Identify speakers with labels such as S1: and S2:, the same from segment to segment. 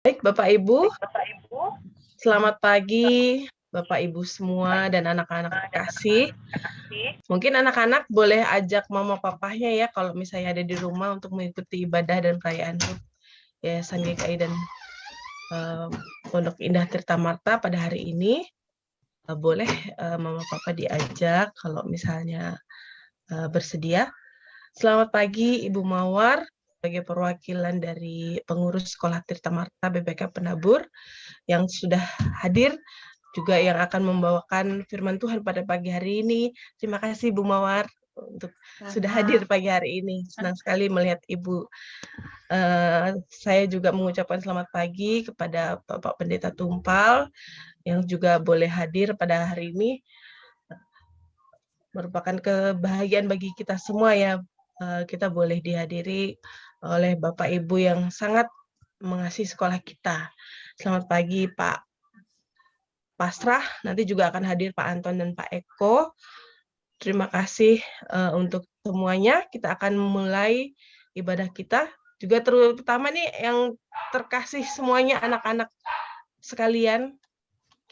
S1: Baik, Bapak Ibu, selamat pagi Bapak Ibu semua dan anak-anak terkasih. Mungkin anak-anak boleh ajak mama papahnya ya kalau misalnya ada di rumah untuk mengikuti ibadah dan perayaan Yayasan GKI dan Pondok Indah Tirta Marta pada hari ini. Boleh mama papa diajak kalau misalnya bersedia. Selamat pagi Ibu Mawar, sebagai perwakilan dari pengurus Sekolah Tirta Marta BPK Penabur yang sudah hadir, juga yang akan membawakan firman Tuhan pada pagi hari ini. Terima kasih Bu Mawar untuk sudah hadir pagi hari ini. Senang sekali melihat Ibu. Saya juga mengucapkan selamat pagi kepada Bapak Pendeta Tumpal yang juga boleh hadir pada hari ini. Merupakan kebahagiaan bagi kita semua ya, kita boleh dihadiri oleh Bapak Ibu yang sangat mengasihi sekolah kita. Selamat pagi Pak Pasrah, nanti juga akan hadir Pak Anton dan Pak Eko. Terima kasih untuk semuanya. Kita akan mulai ibadah kita. Juga terutama nih yang terkasih semuanya anak-anak sekalian.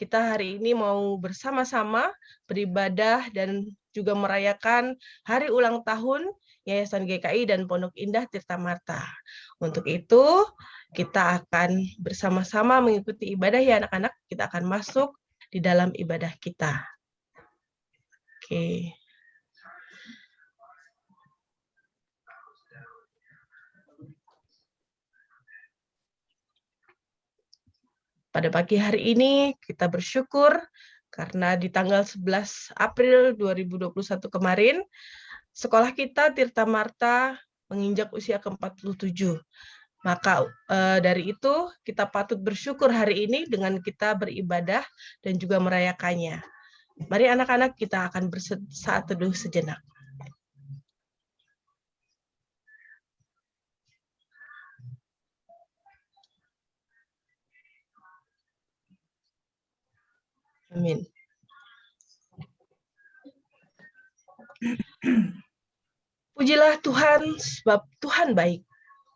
S1: Kita hari ini mau bersama-sama beribadah dan juga merayakan hari ulang tahun Yayasan GKI dan Pondok Indah Tirta Marta. Untuk itu, kita akan bersama-sama mengikuti ibadah ya anak-anak. Kita akan masuk di dalam ibadah kita. Oke. Pada pagi hari ini kita bersyukur karena di tanggal 11 April 2021 kemarin, sekolah kita Tirta Marta menginjak usia ke-47. Maka dari itu kita patut bersyukur hari ini dengan kita beribadah dan juga merayakannya. Mari anak-anak kita akan bersaat teduh sejenak. Amin. Pujilah Tuhan sebab Tuhan baik.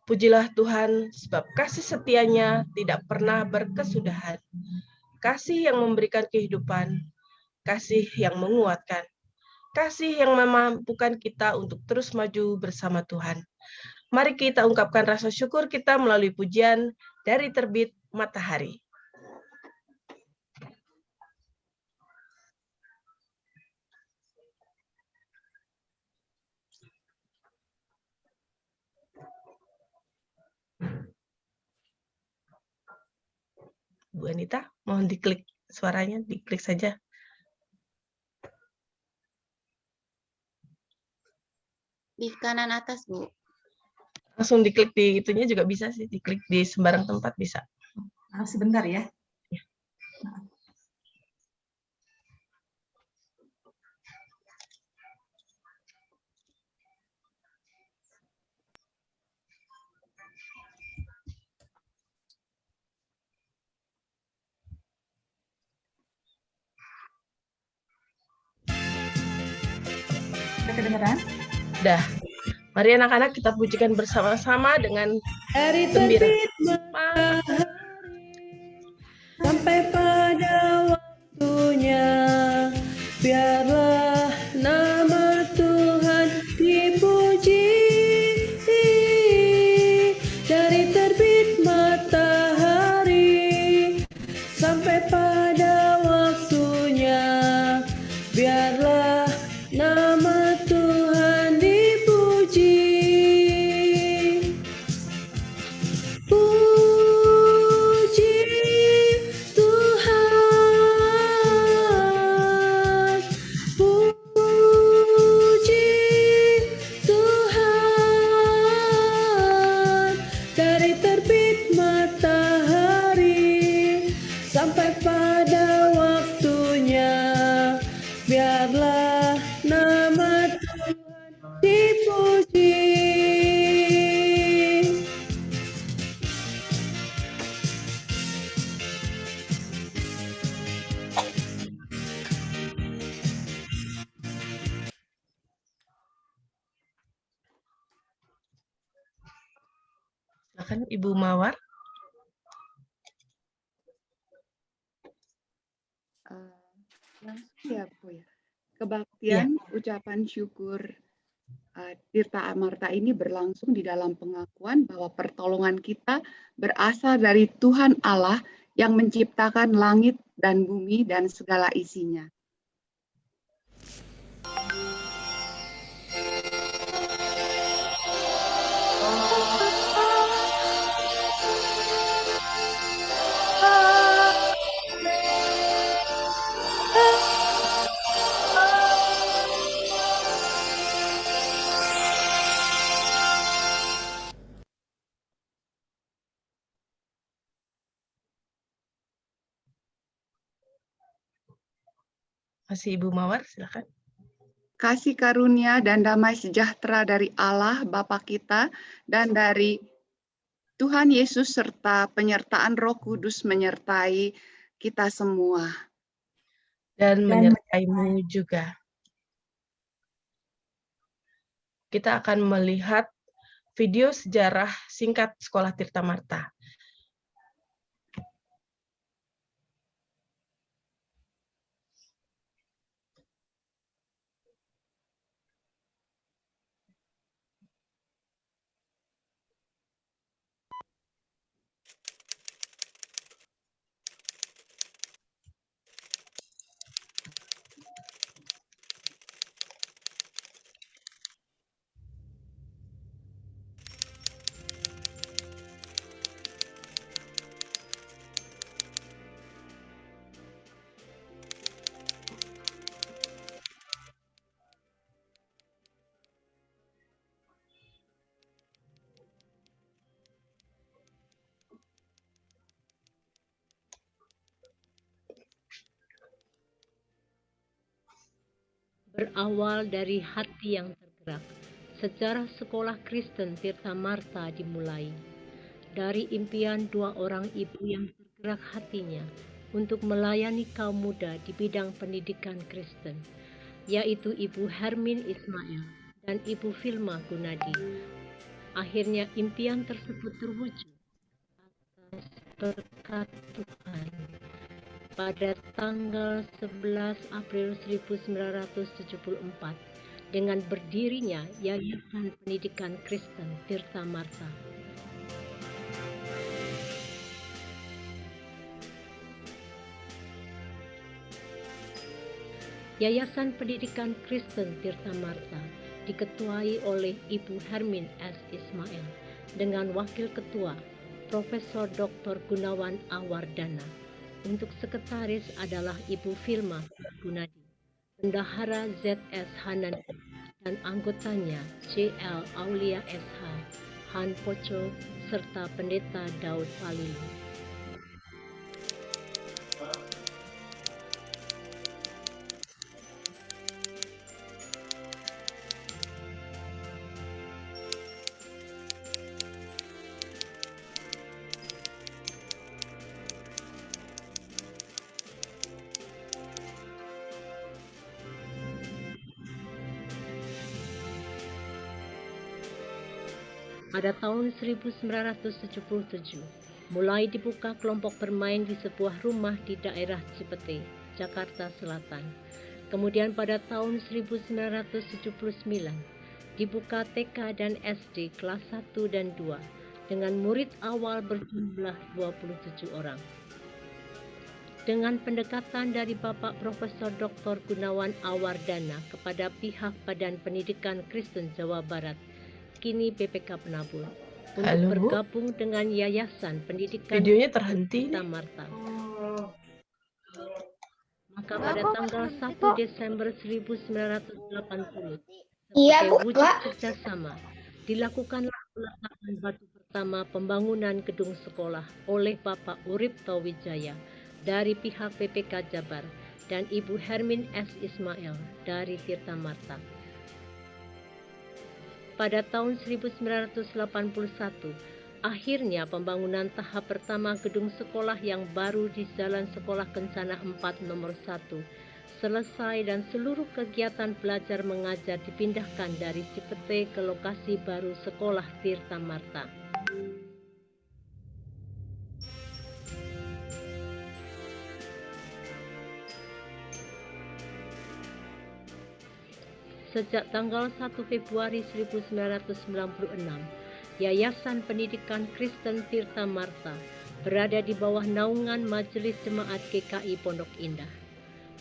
S1: Pujilah Tuhan sebab kasih setianya tidak pernah berkesudahan. Kasih yang memberikan kehidupan, kasih yang menguatkan, kasih yang memampukan kita untuk terus maju bersama Tuhan. Mari kita ungkapkan rasa syukur kita melalui pujian dari terbit matahari. Bu Anita, mohon diklik suaranya, diklik saja.
S2: Di kanan atas, Bu.
S1: Langsung diklik di itunya juga bisa sih, diklik di sembarang tempat bisa.
S3: Sebentar ya. Sudah kedengeran?
S1: Dah. Mari anak-anak kita pujikan bersama-sama dengan gembira.
S4: Sampai pada waktunya, biarlah nama Tuhan dipuji. Dari terbit matahari sampai pada waktunya, biarlah nama Tuhan dipuji. Puji Tuhan, puji Tuhan, dari terbit matahari sampai pada waktunya, biarlah nama Tuhan dipuji.
S1: Silakan Ibu Mawar.
S5: langsung ya Bu ya. Kebaktian ucapan syukur Tirta Amarta ini berlangsung di dalam pengakuan bahwa pertolongan kita berasal dari Tuhan Allah yang menciptakan langit dan bumi dan segala isinya.
S1: Masih Ibu Mawar, silakan.
S5: Kasih karunia dan damai sejahtera dari Allah Bapa kita dan dari Tuhan Yesus serta penyertaan Roh Kudus menyertai kita semua.
S1: Dan menyertaimu juga. Kita akan melihat video sejarah singkat Sekolah Tirta Marta.
S6: Berawal dari hati yang tergerak, sejarah sekolah Kristen Tirta Marta dimulai. Dari impian dua orang ibu yang tergerak hatinya untuk melayani kaum muda di bidang pendidikan Kristen, yaitu Ibu Hermin Ismail dan Ibu Filma Gunadi. Akhirnya impian tersebut terwujud atas berkat Tuhan. Pada tanggal 11 April 1974 dengan berdirinya Yayasan Pendidikan Kristen Tirta Marta. Yayasan Pendidikan Kristen Tirta Marta diketuai oleh Ibu Hermin S. Ismail dengan Wakil Ketua Profesor Dr. Gunawan Awardana. Untuk sekretaris adalah Ibu Filma Gunadi, Bendahara Z.S. Hanan, dan anggotanya J.L. Aulia S.H., Han Poco, serta Pendeta Daud Falilu. Pada tahun 1977, mulai dibuka kelompok bermain di sebuah rumah di daerah Cipete, Jakarta Selatan. Kemudian pada tahun 1979, dibuka TK dan SD kelas 1 dan 2 dengan murid awal berjumlah 27 orang. Dengan pendekatan dari Bapak Profesor Dr. Gunawan Awardana kepada pihak Badan Pendidikan Kristen Jawa Barat, kini BPK Penabur, untuk
S1: Halo, Bu.
S6: bergabung dengan Yayasan Pendidikan
S1: Videonya terhenti
S6: Tirta
S1: nih.
S6: Marta. Maka pada tanggal 1 Desember 1980, sebagai wujud kerjasama, dilakukanlah peletakan batu pertama pembangunan gedung sekolah oleh Bapak Urip Tawijaya dari pihak BPK Jabar dan Ibu Hermin S. Ismail dari Tirta Marta. Pada tahun 1981, akhirnya pembangunan tahap pertama gedung sekolah yang baru di Jalan Sekolah Kencana 4 nomor 1 selesai dan seluruh kegiatan belajar mengajar dipindahkan dari Cipete ke lokasi baru Sekolah Tirta Marta. Sejak tanggal 1 Februari 1996, Yayasan Pendidikan Kristen Tirta Marta berada di bawah naungan Majelis Jemaat GKI Pondok Indah.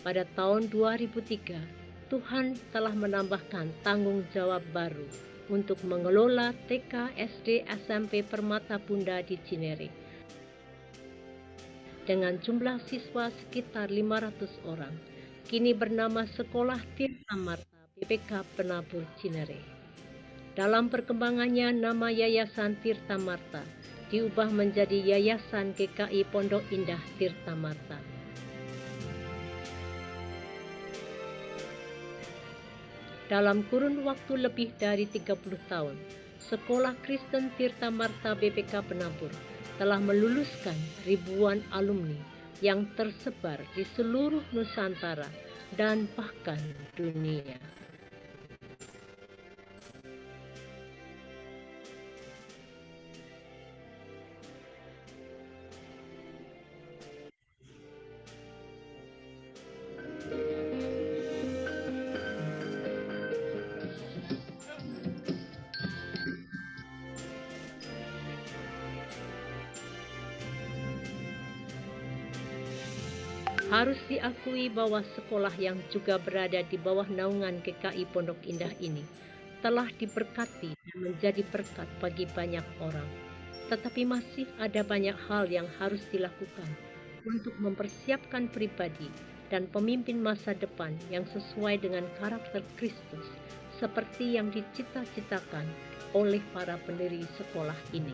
S6: Pada tahun 2003, Tuhan telah menambahkan tanggung jawab baru untuk mengelola TK, SD, SMP Permata Bunda di Cinere dengan jumlah siswa sekitar 500 orang. Kini bernama Sekolah Tirta Marta BPK Penabur Cinere. Dalam perkembangannya, nama Yayasan Tirta Marta diubah menjadi Yayasan GKI Pondok Indah Tirta Marta. Dalam kurun waktu lebih dari 30 tahun, Sekolah Kristen Tirta Marta BPK Penabur telah meluluskan ribuan alumni yang tersebar di seluruh Nusantara dan bahkan dunia. Harus diakui bahwa sekolah yang juga berada di bawah naungan GKI Pondok Indah ini telah diberkati dan menjadi berkat bagi banyak orang. Tetapi masih ada banyak hal yang harus dilakukan untuk mempersiapkan pribadi dan pemimpin masa depan yang sesuai dengan karakter Kristus, seperti yang dicita-citakan oleh para pendiri sekolah ini.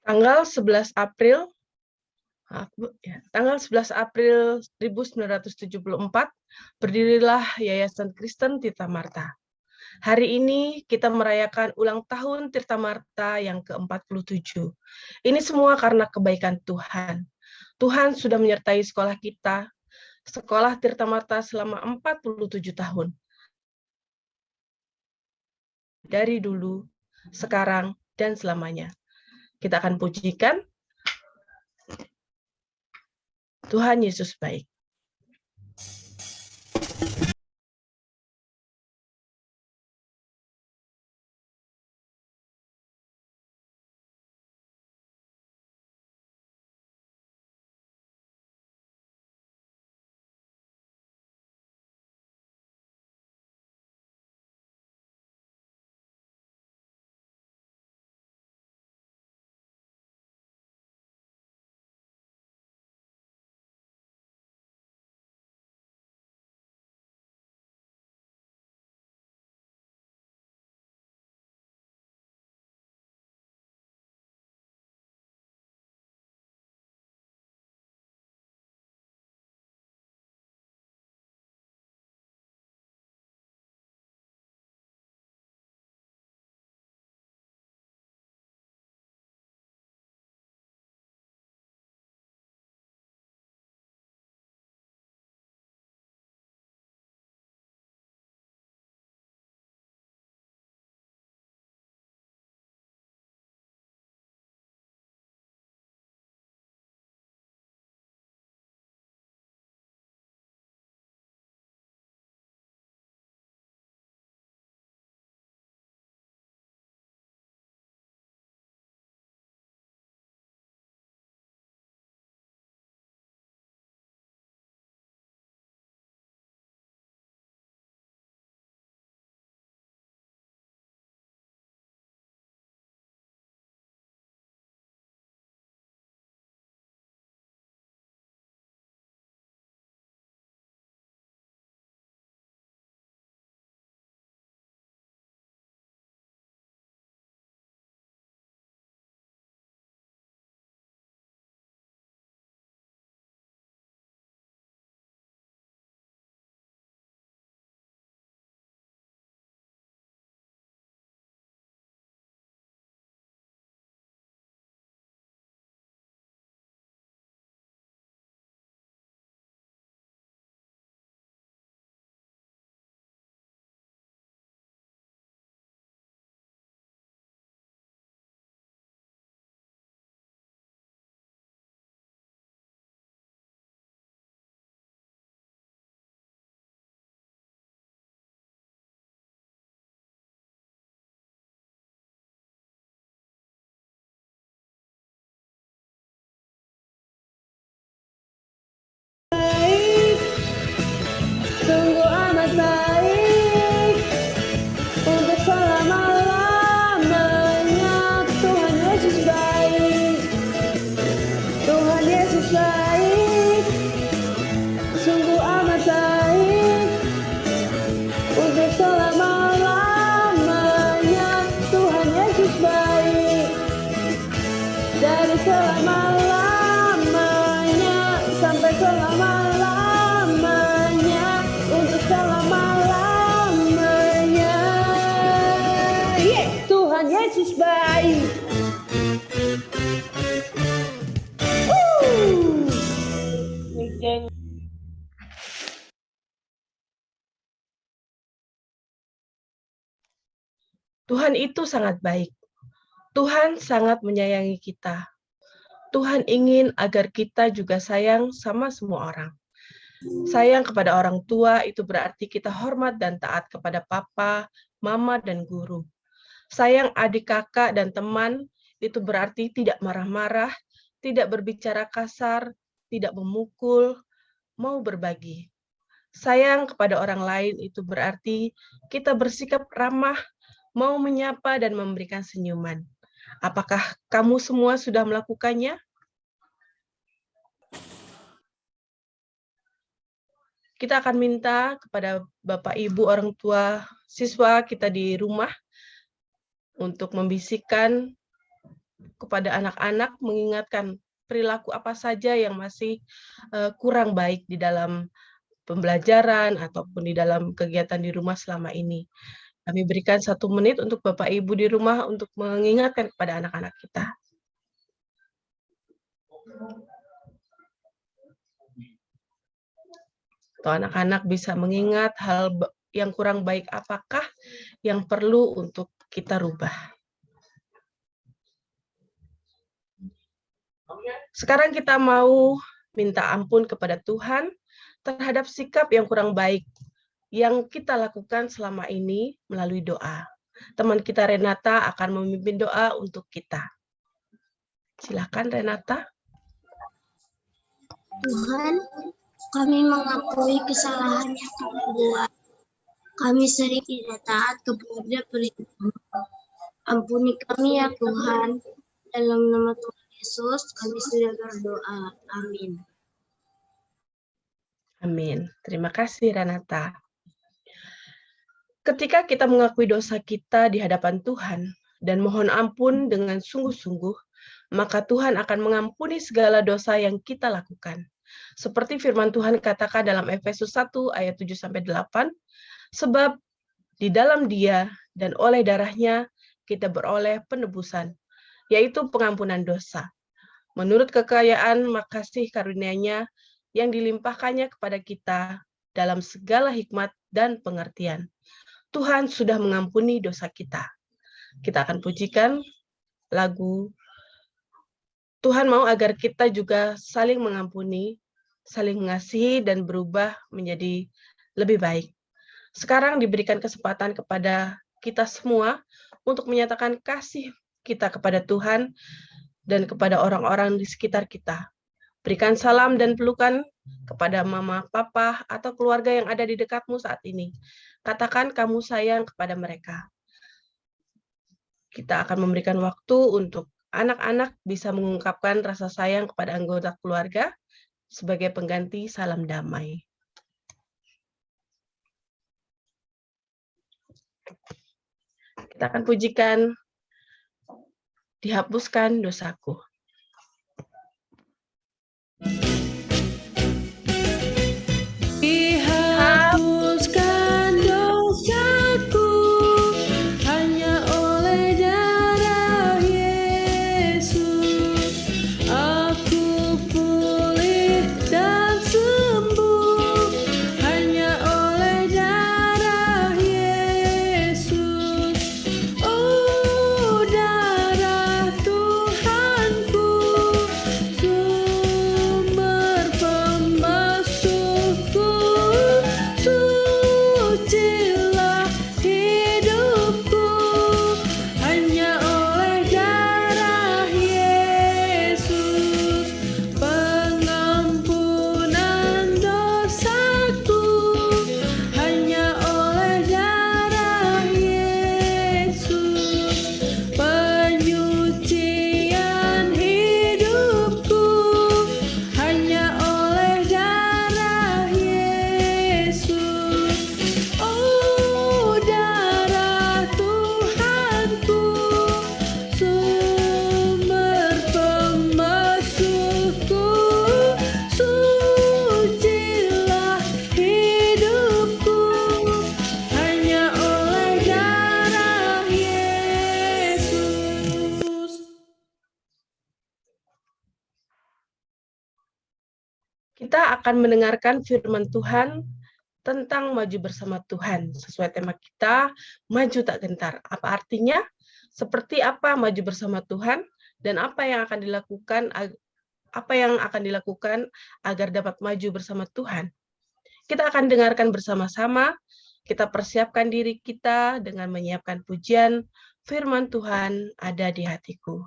S1: Tanggal 11 April Tanggal 11 April 1974, berdirilah Yayasan Kristen Tirta Marta. Hari ini kita merayakan ulang tahun Tirta Marta yang ke-47. Ini semua karena kebaikan Tuhan. Tuhan sudah menyertai sekolah kita, sekolah Tirta Marta selama 47 tahun. Dari dulu, sekarang, dan selamanya. Kita akan pujikan Tuhan Yesus baik.
S4: sis baik.
S1: Tuhan itu sangat baik. Tuhan sangat menyayangi kita. Tuhan ingin agar kita juga sayang sama semua orang. Sayang kepada orang tua itu berarti kita hormat dan taat kepada papa, mama, dan guru. Sayang adik kakak dan teman itu berarti tidak marah-marah, tidak berbicara kasar, tidak memukul, mau berbagi. Sayang kepada orang lain itu berarti kita bersikap ramah, mau menyapa dan memberikan senyuman. Apakah kamu semua sudah melakukannya? Kita akan minta kepada Bapak, Ibu, orang tua, siswa kita di rumah untuk membisikkan kepada anak-anak, mengingatkan perilaku apa saja yang masih kurang baik di dalam pembelajaran ataupun di dalam kegiatan di rumah selama ini. Kami berikan 1 menit untuk Bapak Ibu di rumah untuk mengingatkan kepada anak-anak kita. Atau anak-anak bisa mengingat hal yang kurang baik apakah yang perlu untuk kita rubah. Sekarang kita mau minta ampun kepada Tuhan terhadap sikap yang kurang baik yang kita lakukan selama ini melalui doa. Teman kita Renata akan memimpin doa untuk kita. Silakan Renata.
S7: Tuhan, kami mengakui kesalahan yang kami buat. Kami sering tidak taat kepada perintah-Mu. Ampuni kami ya Tuhan. Dalam nama Tuhan Yesus, kami sudah berdoa. Amin.
S1: Amin. Terima kasih Renata. Ketika kita mengakui dosa kita di hadapan Tuhan dan mohon ampun dengan sungguh-sungguh, maka Tuhan akan mengampuni segala dosa yang kita lakukan. Seperti firman Tuhan katakan dalam Efesus 1 ayat 7-8, sebab di dalam Dia dan oleh darahnya kita beroleh penebusan, yaitu pengampunan dosa. Menurut kekayaan makasih karunia-Nya yang dilimpahkannya kepada kita dalam segala hikmat dan pengertian. Tuhan sudah mengampuni dosa kita. Kita akan pujikan lagu Tuhan mau agar kita juga saling mengampuni, saling mengasihi, dan berubah menjadi lebih baik. Sekarang diberikan kesempatan kepada kita semua untuk menyatakan kasih kita kepada Tuhan dan kepada orang-orang di sekitar kita. Berikan salam dan pelukan kepada mama, papa, atau keluarga yang ada di dekatmu saat ini. Katakan kamu sayang kepada mereka. Kita akan memberikan waktu untuk anak-anak bisa mengungkapkan rasa sayang kepada anggota keluarga sebagai pengganti salam damai. Kita akan pujikan, dihapuskan dosaku.
S4: Dihapuskan dosaku hanya oleh darah Yesus. Aku pulih dan sembuh hanya oleh darah Yesus. Oh, darah Tuhanku
S1: Kita akan mendengarkan firman Tuhan tentang maju bersama Tuhan. Sesuai tema kita, maju tak gentar. Apa artinya? Seperti apa maju bersama Tuhan dan apa yang akan dilakukan agar dapat maju bersama Tuhan. Kita akan dengarkan bersama-sama, kita persiapkan diri kita dengan menyiapkan pujian, firman Tuhan ada di hatiku.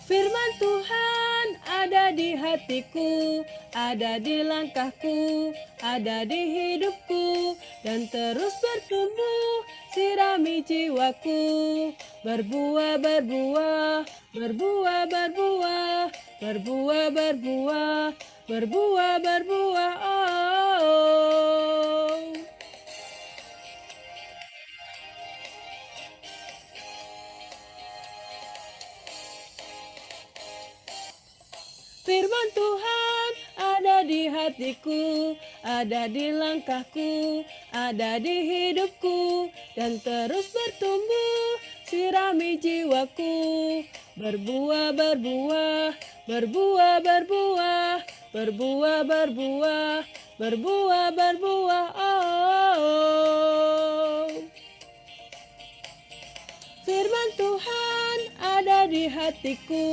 S4: Firman Tuhan ada di hatiku, ada di langkahku, ada di hidupku, dan terus bertumbuh, sirami jiwaku. Berbuah, berbuah, berbuah, berbuah, berbuah, berbuah, berbuah, berbuah, oh. Firman Tuhan ada di hatiku, ada di langkahku, ada di hidupku, dan terus bertumbuh, sirami jiwaku. Berbuah, berbuah, berbuah, berbuah, berbuah, berbuah, berbuah, berbuah, oh. Firman Tuhan ada di hatiku,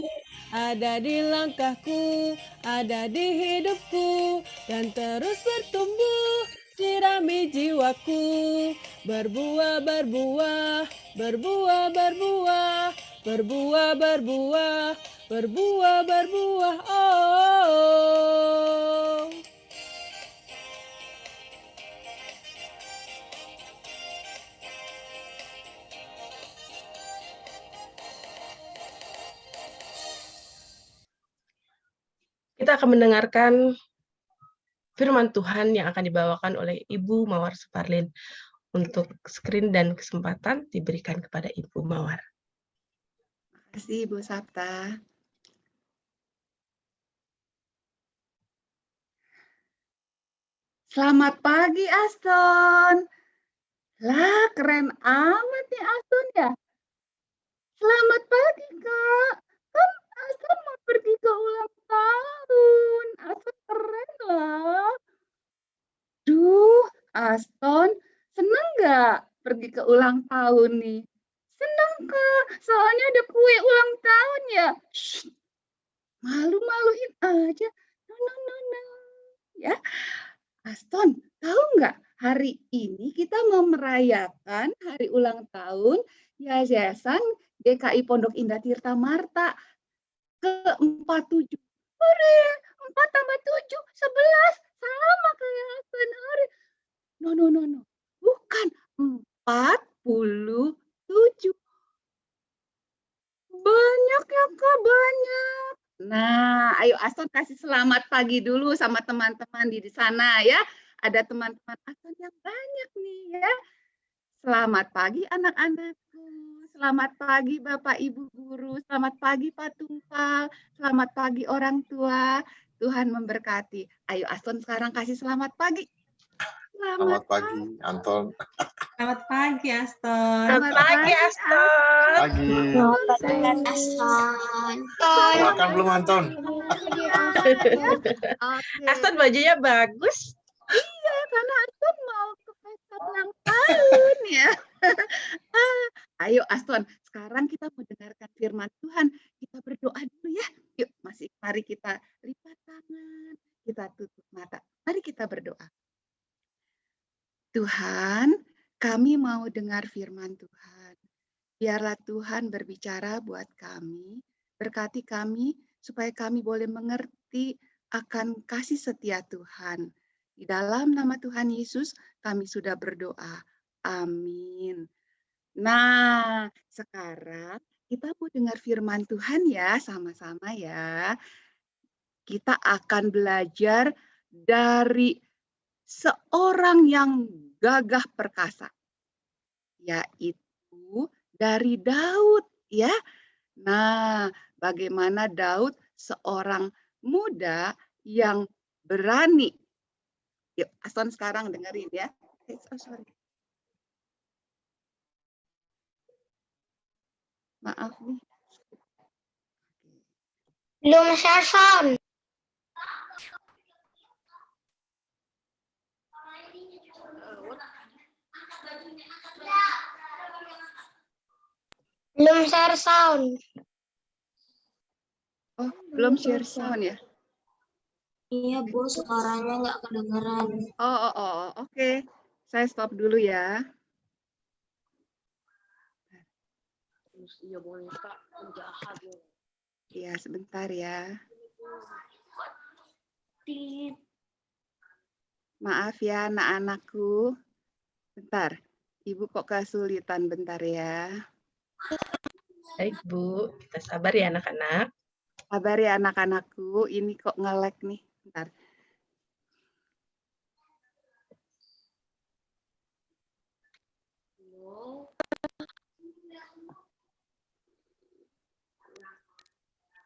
S4: ada di langkahku, ada di hidupku, dan terus bertumbuh, sirami jiwaku. Berbuah, berbuah, berbuah, berbuah, berbuah, berbuah, berbuah, berbuah, oh.
S1: Kita akan mendengarkan firman Tuhan yang akan dibawakan oleh Ibu Mawar Suparlin. Untuk screen dan kesempatan diberikan kepada Ibu Mawar.
S5: Terima kasih Ibu Sapta. Selamat pagi Aston. Lah keren amat nih Aston ya. Selamat pagi Kak. Kan Aston mau pergi ke ulang tahun. Aston keren lah. Duh, Aston seneng nggak pergi ke ulang tahun nih? Seneng Kak, soalnya ada kue ulang tahun ya. Shh, malu-maluin aja. No. Ya, Aston, tahu nggak? Hari ini kita mau merayakan hari ulang tahun Yayasan GKI Pondok Indah Tirta Marta ke-47. Hore, 4 tambah 7, 11. Sama kayak Aston. Hore. No. Bukan 47. Banyak ya Kak, banyak. Nah, ayo Aston kasih selamat pagi dulu sama teman-teman di sana ya. Ada teman-teman Aston yang banyak nih ya. Selamat pagi anak-anakku. Selamat pagi Bapak Ibu guru. Selamat pagi Pak Tungkal. Selamat pagi orang tua. Tuhan memberkati. Ayo Aston sekarang kasih selamat pagi.
S8: Selamat pagi, Anton.
S3: Selamat pagi, Aston.
S1: Selamat pagi, Aston.
S8: Pagi.
S7: Aston.
S8: Makan belum, Anton?
S1: Aston bajunya bagus.
S5: Iya, karena Aston mau ke pesta ulang tahun ya. Ayo Aston, sekarang kita mau dengarkan firman Tuhan. Kita berdoa dulu ya. Yuk, mari kita lipat tangan, kita tutup mata. Mari kita berdoa. Tuhan, kami mau dengar firman Tuhan. Biarlah Tuhan berbicara buat kami, berkati kami supaya kami boleh mengerti akan kasih setia Tuhan. Di dalam nama Tuhan Yesus kami sudah berdoa. Amin. Nah, sekarang kita mau dengar firman Tuhan ya, sama-sama ya. Kita akan belajar dari seorang yang gagah perkasa, yaitu dari Daud ya. Nah, bagaimana Daud seorang muda yang berani. Yuk, Aston sekarang dengerin ya. Sorry. Maaf nih.
S7: Belum share sound. Belum share sound.
S5: Oh, belum share sound ya?
S7: Iya, Bu, suaranya nggak kedengeran.
S5: Oke. Saya stop dulu ya. Iya, sebentar ya. Maaf ya anak-anakku. Bentar, Ibu kok kesulitan bentar ya.
S1: Baik, Bu. Kita sabar ya anak-anak.
S5: Sabar ya anak-anakku, ini kok nge-lag nih. Bentar.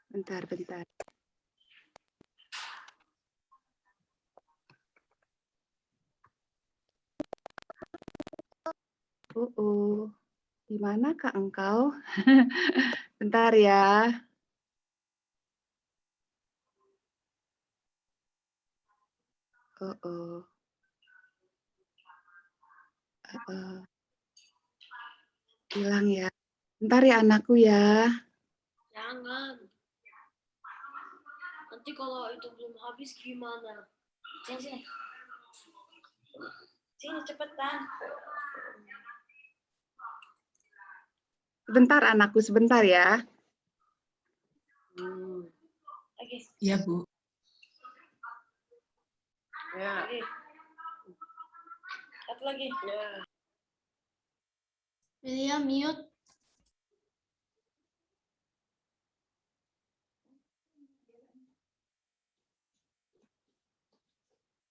S5: Bentar. Di mana Kak engkau? Bentar ya. Hilang ya. Bentar ya anakku ya.
S7: Jangan. Nanti kalau itu belum habis gimana? Sini. Sini cepetan.
S5: Sebentar anakku, sebentar ya.
S3: Iya, Bu.
S6: Ya. Satu lagi. Ya.
S7: William mute.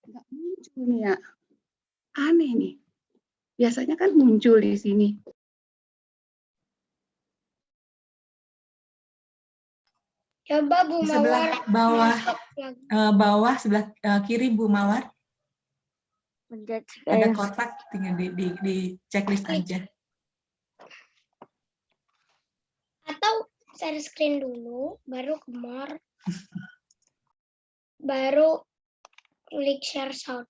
S5: Nggak muncul nih ya. Aneh nih. Biasanya kan muncul di sini.
S7: Coba Bu
S3: Di sebelah
S7: Mawar.
S3: bawah sebelah kiri Bu Mawar. Ada kotak, tinggal di checklist aja.
S7: Atau share screen dulu, baru ke more. Baru klik share sound.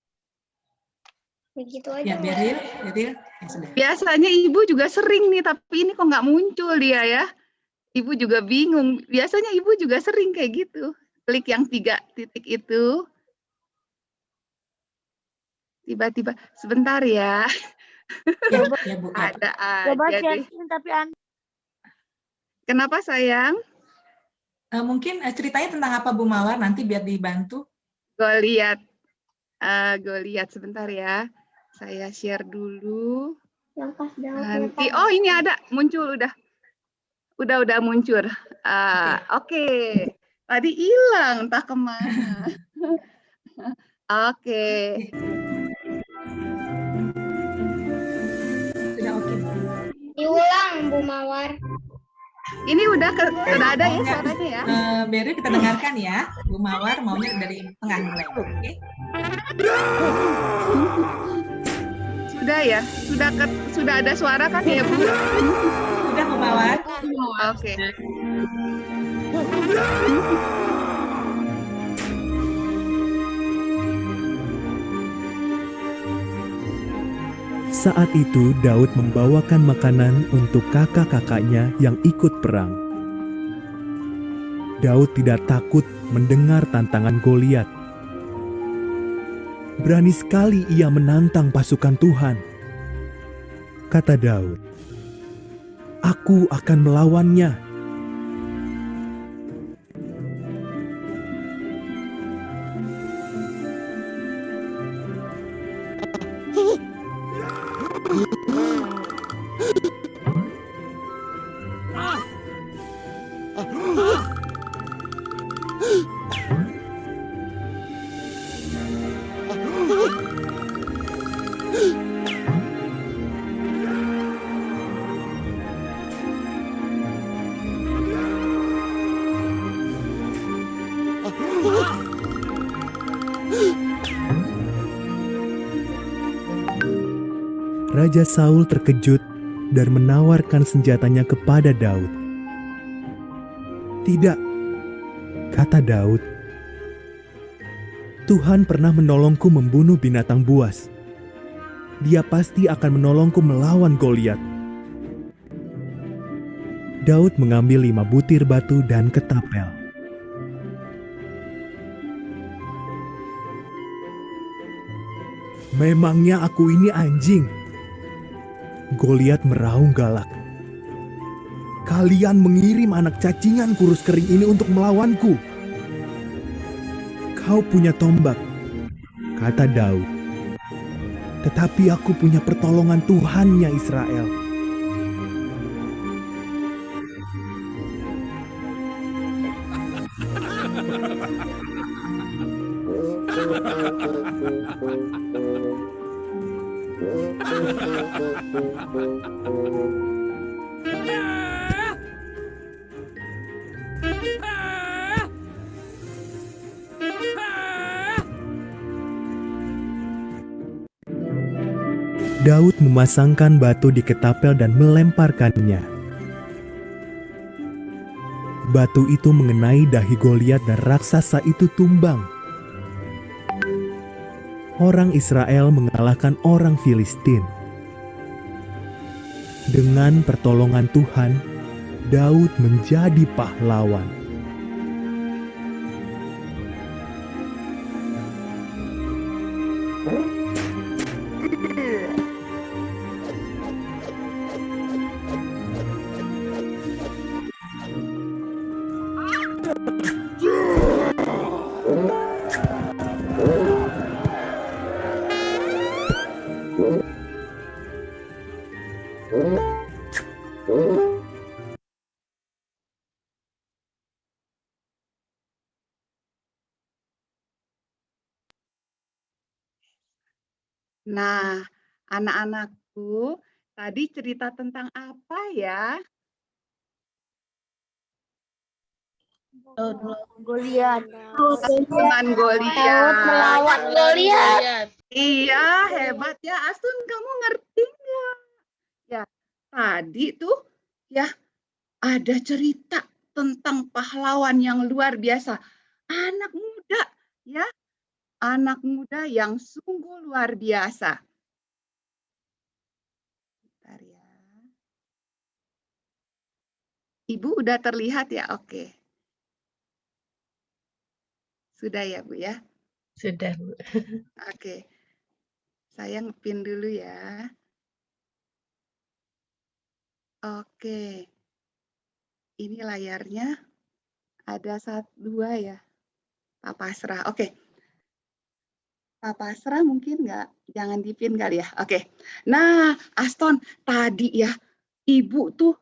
S7: Begitu aja.
S3: Ya, Beril. Ya sudah.
S5: Biasanya Ibu juga sering nih, tapi ini kok nggak muncul dia ya. Ibu juga bingung. Biasanya Ibu juga sering kayak gitu. Klik yang 3 titik itu. Tiba-tiba, sebentar ya.
S3: Ya, Bu. Ya.
S5: Ada
S6: Coba
S5: aja
S6: share
S5: deh.
S6: screen tapi
S5: Kenapa sayang?
S3: Mungkin ceritanya tentang apa Bu Mawar, nanti biar dibantu.
S5: Gue lihat sebentar ya. Saya share dulu.
S7: Yang pas
S5: Nanti, oh ini ada, muncul udah. Udah muncul. Oke. Tadi hilang, entah kemana. Oke.
S3: Sudah oke, Bu.
S7: Diulang Bu Mawar.
S5: Ini udah ada ya suaranya ya?
S3: Beril kita dengarkan ya. Bu Mawar maunya dari tengah mulai. Oke.
S5: Sudah ya? Sudah ada suara kan ya, Bu?
S3: Sudah Bu Mawar.
S5: Oke.
S9: Saat itu Daud membawakan makanan untuk kakak-kakaknya yang ikut perang. Daud tidak takut mendengar tantangan Goliat. Berani sekali ia menantang pasukan Tuhan. Kata Daud, "Aku akan melawannya." Raja Saul terkejut dan menawarkan senjatanya kepada Daud. "Tidak," kata Daud. "Tuhan pernah menolongku membunuh binatang buas. Dia pasti akan menolongku melawan Goliat." Daud mengambil 5 butir batu dan ketapel. "Memangnya aku ini anjing?" Goliat meraung galak. "Kalian mengirim anak cacingan kurus kering ini untuk melawanku." "Kau punya tombak," kata Daud. "Tetapi aku punya pertolongan Tuhannya Israel." Daud memasangkan batu di ketapel dan melemparkannya. Batu itu mengenai dahi Goliat dan raksasa itu tumbang. Orang Israel mengalahkan orang Filistin. Dengan pertolongan Tuhan, Daud menjadi pahlawan.
S5: Nah, anak-anakku, tadi cerita tentang apa ya?
S7: Goliat.
S5: Dengan
S7: Daud
S5: Goliat.
S7: melawan Goliat.
S5: Iya, hebat ya. Asun, kamu ngerti nggak? Ya, tadi tuh ya ada cerita tentang pahlawan yang luar biasa. Anak muda, ya. Anak muda yang sungguh luar biasa. Bentar ya. Ibu udah terlihat ya? Oke. Sudah ya, Bu ya?
S1: Sudah, Bu.
S5: Oke. Saya ngepin dulu ya. Oke. Ini layarnya ada 2 ya. Pak Pasrah. Oke. Pak Pasrah mungkin nggak? Jangan dipin kali ya. Oke. Nah, Aston, tadi ya, Ibu tuh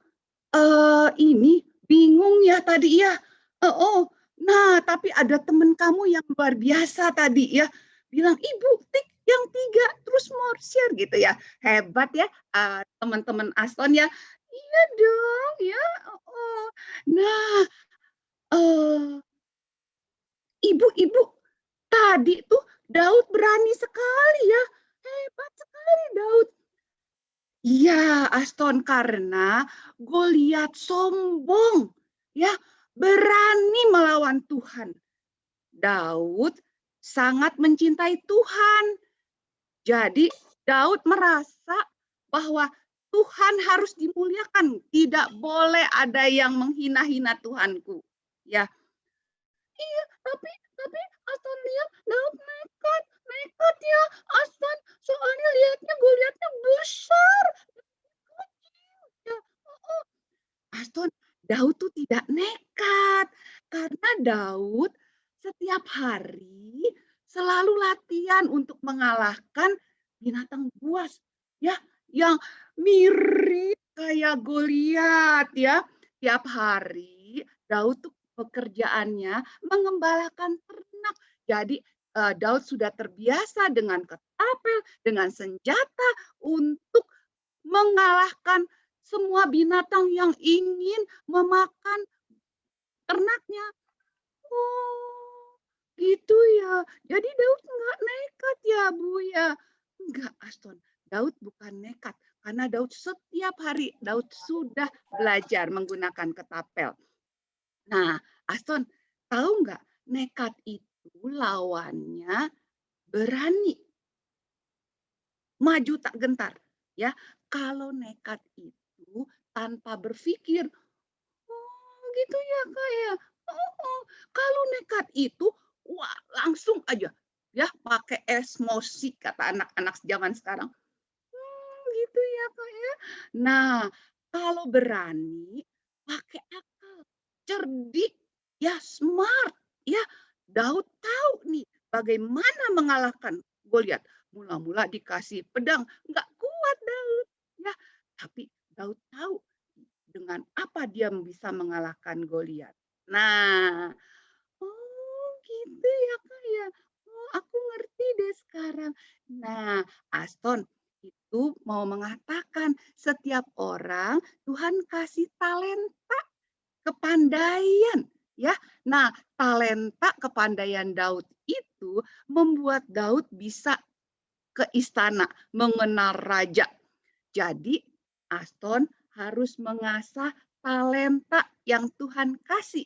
S5: ini bingung ya tadi ya. Oh. Nah, tapi ada temen kamu yang luar biasa tadi ya. Bilang, Ibu, tik yang 3, terus more share gitu ya. Hebat ya teman-teman Aston ya. Iya dong ya. Oh. Nah, Ibu, tadi tuh Daud berani sekali ya. Hebat sekali Daud. Iya, Aston, karena Goliat sombong, ya, berani melawan Tuhan. Daud sangat mencintai Tuhan. Jadi Daud merasa bahwa Tuhan harus dimuliakan, tidak boleh ada yang menghina-hina Tuhanku. Ya, iya, tapi Aston lihat Daud nekat ya, Aston. Soalnya lihatnya Goliatnya besar. Ya, Aston, Daud tuh tidak nekat karena Daud setiap hari selalu latihan untuk mengalahkan binatang buas ya yang mirip kayak Goliat ya. Tiap hari Daud tuh pekerjaannya mengembalakan ternak. Jadi Daud sudah terbiasa dengan ketapel, dengan senjata untuk mengalahkan semua binatang yang ingin memakan ternaknya. Oh, gitu ya. Jadi Daud nggak nekat ya, Bu ya? Enggak, Aston. Daud bukan nekat, karena Daud setiap hari Daud sudah belajar menggunakan ketapel. Nah, Aston, tahu nggak nekat itu lawannya berani, maju tak gentar. Ya, kalau nekat itu tanpa berpikir, oh gitu ya Kak ya. Oh. Kalau nekat itu, wah langsung aja ya pakai emosi kata anak-anak zaman sekarang. Gitu ya Kak ya. Nah, kalau berani pakai akal, cerdik, ya smart, ya. Daud tahu nih bagaimana mengalahkan Goliat. Mula-mula dikasih pedang, nggak kuat Daud, ya. Tapi Daud tahu dengan apa dia bisa mengalahkan Goliat. Nah, oh gitu ya Kak ya. Oh, aku ngerti deh sekarang. Nah, Aston itu mau mengatakan setiap orang Tuhan kasih talenta, kepandaian, ya. Nah, talenta kepandaian Daud itu membuat Daud bisa ke istana mengenal raja. Jadi, Aston harus mengasah talenta yang Tuhan kasih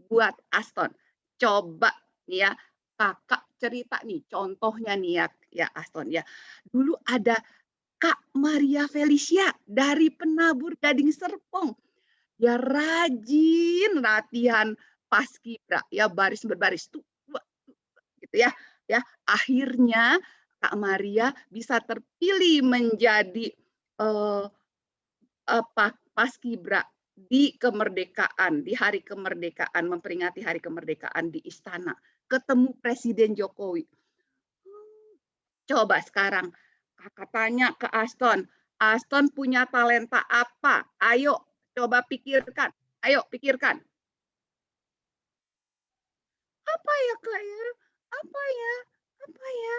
S5: buat Aston. Coba nih ya, kakak cerita nih, contohnya nih ya Aston ya. Dulu ada Kak Maria Felicia dari penabur Gading Serpong. Dia rajin latihan paskibra, ya baris berbaris tuh, gitu ya. Ya, akhirnya Kak Maria bisa terpilih menjadi paskibra di kemerdekaan, di hari kemerdekaan, memperingati hari kemerdekaan di istana, ketemu Presiden Jokowi. Coba sekarang kakak tanya ke Aston, Aston punya talenta apa? Ayo, coba pikirkan. Ayo, pikirkan. Apa ya, Kak ya? Apa ya? Apa ya?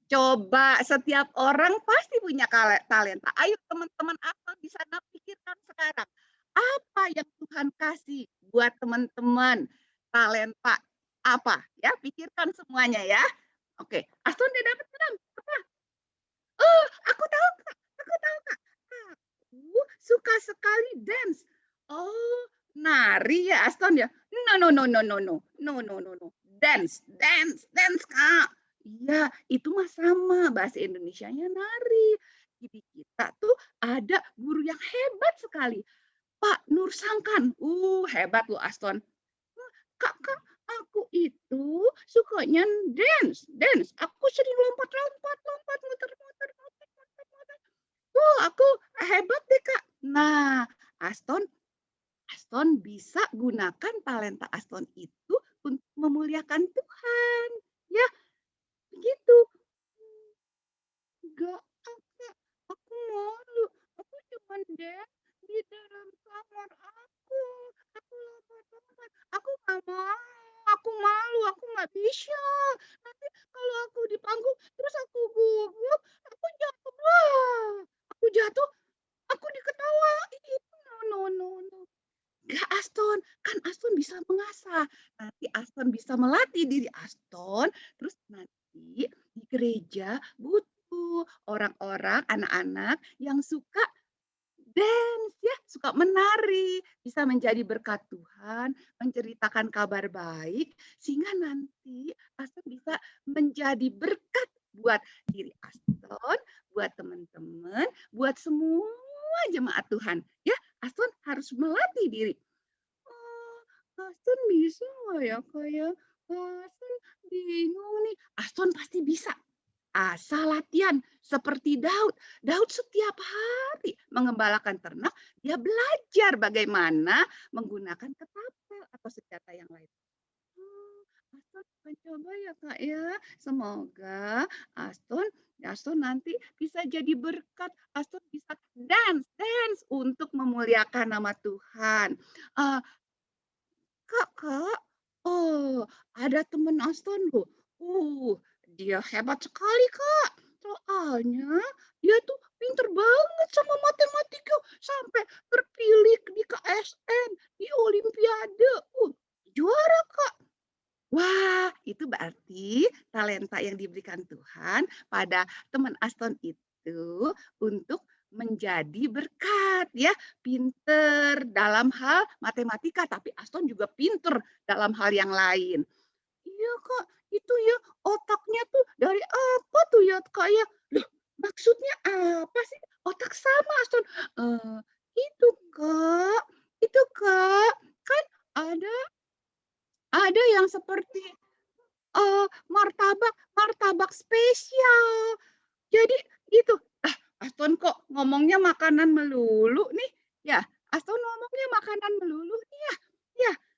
S5: Coba, setiap orang pasti punya talenta. Ayo teman-teman Aston di sana pikirkan sekarang. Apa yang Tuhan kasih buat teman-teman? Talenta apa? Ya, pikirkan semuanya ya. Oke, Aston udah dapat belum? Apa? Oh, aku tahu Kak. Aku tahu Kak. Aku suka sekali dance. Oh, nari ya Aston ya? No, no, no, no, no, no, no, no, no, no. Dance, dance, dance Kak. Iya, itu mah sama bahasa Indonesianya nari. Jadi kita tuh ada guru yang hebat sekali, Pak Nur Sangkan. Hebat loh Aston. Kak, aku itu sukanya dance, dance. Aku sering lompat-lompat, muter-muter. Aku hebat deh Kak. Nah, Aston bisa gunakan talenta Aston itu untuk memuliakan Tuhan. Ya, begitu. Enggak, Kak. Aku malu. Aku cuma dance di dalam kamar aku. Aku lompat-lompat. Aku nggak mau. Aku malu. Aku nggak bisa. Nanti kalau aku di panggung, terus aku gugup, aku jatuh. Wah, aku jatuh, aku diketawain. No, no, no, no. Enggak Aston, kan Aston bisa mengasah. Nanti Aston bisa melatih diri Aston, terus nanti di gereja butuh orang-orang, anak-anak yang suka dance ya, suka menari, bisa menjadi berkat Tuhan, menceritakan kabar baik, sehingga nanti Aston bisa menjadi berkat buat diri Aston, buat teman-teman, buat semua jemaat Tuhan. Ya, Aston harus melatih diri. Aston bisa nggak ya kayak Aston bingung nih. Aston pasti bisa. Asal latihan seperti Daud. Daud setiap hari mengembalakan ternak, dia belajar bagaimana menggunakan ketapel atau senjata yang lain. Aston akan coba ya Kak ya. Semoga Aston nanti bisa jadi berkat. Aston bisa dance untuk memuliakan nama Tuhan. Kak, ada teman Aston loh. Dia hebat sekali, Kak. Soalnya dia tuh pinter banget sama matematika sampai terpilih di KSN, di Olimpiade. Juara, Kak. Wah, itu berarti talenta yang diberikan Tuhan pada teman Aston itu itu untuk menjadi berkat ya, pinter dalam hal matematika, tapi Aston juga pinter dalam hal yang lain. Iya Kak, itu ya otaknya tuh dari apa tuh ya Kak ya? Loh, maksudnya apa sih otak sama Aston? Itu Kak, kan ada yang seperti martabak spesial. Jadi gitu. Aston kok ngomongnya makanan melulu nih? Ya, Aston ngomongnya makanan melulu nih ya.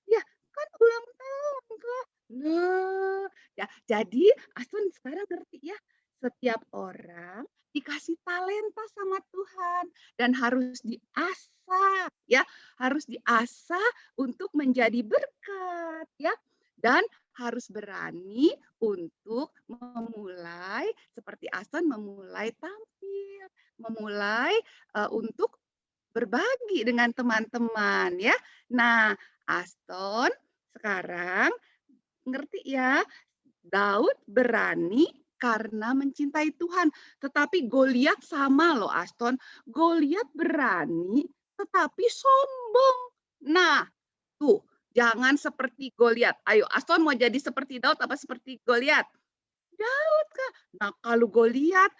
S5: Ya, kan ulang tahun Kak. Loh, ya jadi Aston sekarang ngerti ya. Setiap orang dikasih talenta sama Tuhan dan harus diasah ya, harus diasah untuk menjadi berkat ya. Dan harus berani untuk memulai seperti Aston memulai tampil, memulai untuk berbagi dengan teman-teman ya. Nah, Aston sekarang ngerti ya, Daud berani karena mencintai Tuhan. Tetapi Goliat sama loh Aston. Goliat berani tetapi sombong. Nah, tuh jangan seperti Goliat. Ayo Aston mau jadi seperti Daud apa seperti Goliat? Daud Kak. Nah kalau Goliat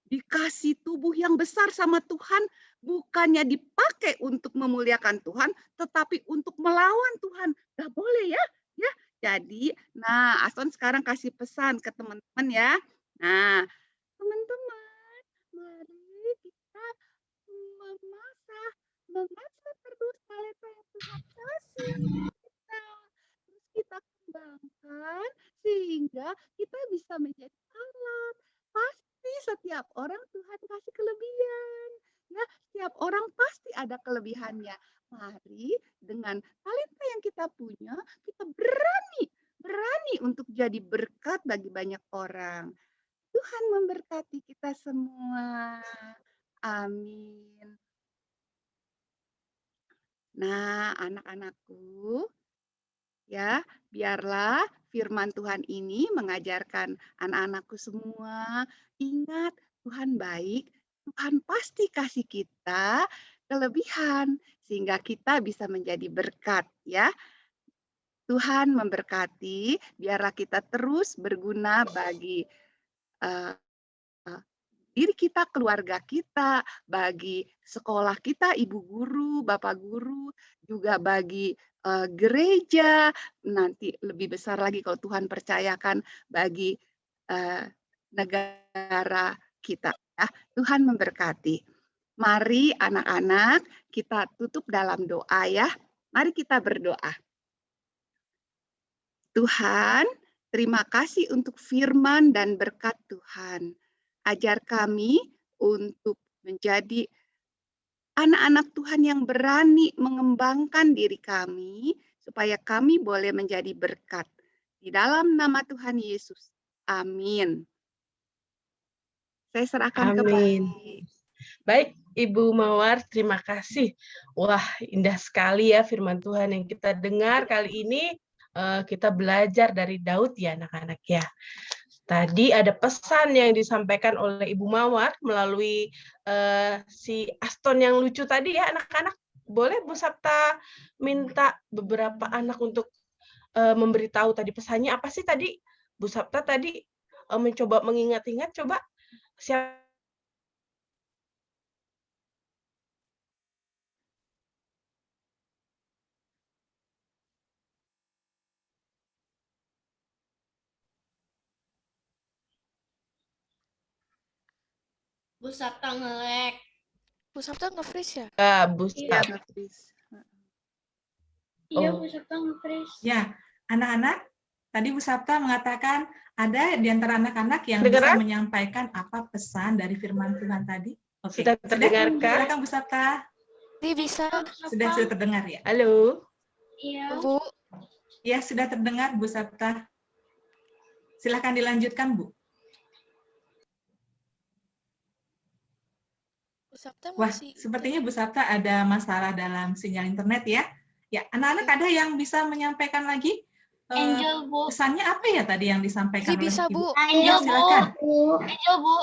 S5: dikasih tubuh yang besar sama Tuhan, bukannya dipakai untuk memuliakan Tuhan, tetapi untuk melawan Tuhan. Gak boleh ya. Jadi, nah Aston sekarang kasih pesan ke teman-teman ya. Nah, teman-teman, mari kita mengasah terus talenta yang Tuhan kasih kita. Terus kita kembangkan sehingga kita bisa menjadi alat. Pasti setiap orang Tuhan kasih kelebihan. Ya, setiap orang pasti ada kelebihannya. Mari dengan talenta yang kita punya, kita berani untuk jadi berkat bagi banyak orang. Tuhan memberkati kita semua. Amin. Nah, anak-anakku, ya, biarlah firman Tuhan ini mengajarkan anak-anakku semua, ingat Tuhan baik, Tuhan pasti kasih kita kelebihan sehingga kita bisa menjadi berkat ya. Tuhan memberkati, biarlah kita terus berguna bagi diri kita, keluarga kita, bagi sekolah kita, ibu guru, bapak guru, juga bagi gereja, nanti lebih besar lagi kalau Tuhan percayakan bagi negara kita. Ya. Tuhan memberkati. Mari anak-anak kita tutup dalam doa ya. Mari kita berdoa. Tuhan, terima kasih untuk firman dan berkat Tuhan. Ajar kami untuk menjadi anak-anak Tuhan yang berani mengembangkan diri kami, supaya kami boleh menjadi berkat. Di dalam nama Tuhan Yesus. Amin. Saya serahkan
S1: Amin.
S5: kepada.
S1: Baik, Ibu Mawar, terima kasih. Wah, indah sekali ya firman Tuhan yang kita dengar kali ini. Kita belajar dari Daud ya anak-anak ya. Tadi ada pesan yang disampaikan oleh Ibu Mawar melalui si Aston yang lucu tadi ya anak-anak. Boleh Bu Sapta minta beberapa anak untuk memberitahu tadi pesannya apa sih tadi? Bu Sapta tadi mencoba mengingat-ingat, coba siapa?
S7: Bu Sabta nge-lag.
S10: Bu Sabta nge-freeze ya?
S1: Bu
S5: Iya,
S1: Sapta.
S7: Iya,
S1: Oh.
S7: Bu Sabta nge-freeze.
S3: Ya, anak-anak, tadi Bu Sabta mengatakan ada di antara anak-anak yang
S1: Kedengeran?
S3: bisa menyampaikan apa pesan dari firman Tuhan tadi. Oke,
S1: Sudah terdengarkah?
S3: Silakan Bu Sabta.
S10: Ini bisa.
S3: Sudah terdengar ya?
S1: Halo.
S7: Iya.
S10: Bu,
S3: Ya, sudah terdengar Bu Sabta. Silakan dilanjutkan, Bu.
S10: Bu Sabta
S3: Wah,
S10: masih.
S3: sepertinya Bu Sabta ada masalah dalam sinyal internet ya. Ya, anak-anak ada yang bisa menyampaikan lagi?
S7: Angel, Bu.
S3: Pesannya apa ya tadi yang disampaikan
S10: Bisa,
S3: oleh Ibu?
S10: Bu.
S3: Ya, silakan.
S7: Angel, Bu.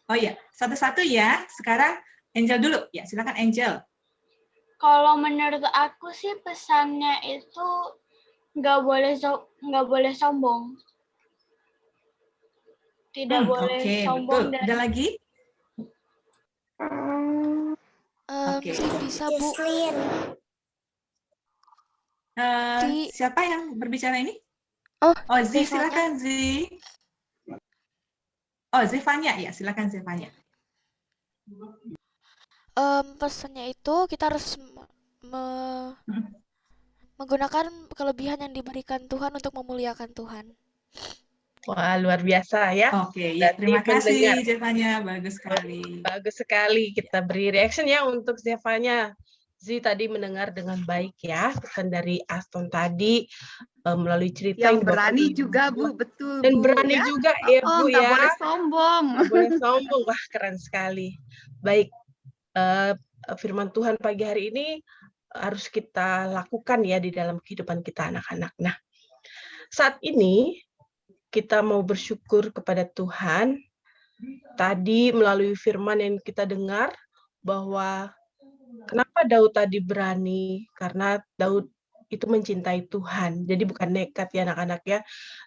S3: Oh ya, satu-satu ya. Sekarang Angel dulu. Ya, silakan Angel.
S11: Kalau menurut aku sih pesannya itu nggak boleh sombong. Tidak boleh
S3: Oke,
S11: sombong
S3: betul.
S11: dan
S3: Ada lagi? Oke.
S10: Bisa Bu.
S3: Siapa yang berbicara ini?
S10: Oh,
S3: Zi,
S10: Zevanya.
S3: silakan Zi. Oh, Zevanya, ya, silakan Zevanya.
S10: Pesannya itu kita harus menggunakan kelebihan yang diberikan Tuhan untuk memuliakan Tuhan.
S1: Wah, luar biasa ya.
S3: Oke, ya, terima
S1: Berarti
S3: kasih Zevanya, bagus sekali.
S1: Bagus sekali, kita beri reaction ya untuk Zevanya. Zi tadi mendengar dengan baik ya pesan dari Aston tadi melalui cerita
S5: Yang berani
S1: Bapak,
S5: juga Bu, betul
S1: dan
S5: Bu.
S1: berani
S5: Ya?
S1: juga ya Bu
S5: nggak
S1: ya.
S5: boleh sombong.
S1: Nggak boleh sombong, wah keren sekali. Baik, firman Tuhan pagi hari ini harus kita lakukan ya di dalam kehidupan kita anak-anak. Nah, saat ini kita mau bersyukur kepada Tuhan. Tadi melalui firman yang kita dengar bahwa kenapa Daud tadi berani? Karena Daud itu mencintai Tuhan. Jadi bukan nekat ya anak-anak ya.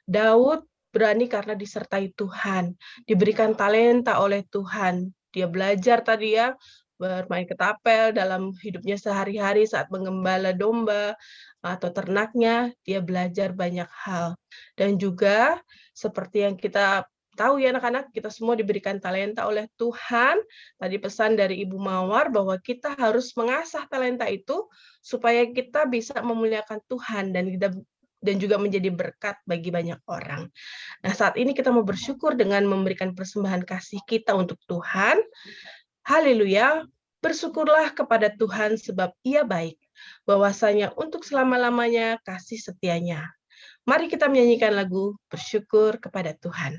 S1: Daud berani karena disertai Tuhan. Diberikan talenta oleh Tuhan. Dia belajar tadi ya bermain ketapel dalam hidupnya sehari-hari saat mengembala domba atau ternaknya. Dia belajar banyak hal. Dan juga seperti yang kita tahu ya anak-anak, kita semua diberikan talenta oleh Tuhan. Tadi pesan dari Ibu Mawar bahwa kita harus mengasah talenta itu supaya kita bisa memuliakan Tuhan dan juga menjadi berkat bagi banyak orang. Nah, saat ini kita mau bersyukur dengan memberikan persembahan kasih kita untuk Tuhan. Haleluya, bersyukurlah kepada Tuhan sebab Ia baik, bahwasanya untuk selama-lamanya kasih setianya. Mari kita menyanyikan lagu bersyukur kepada Tuhan.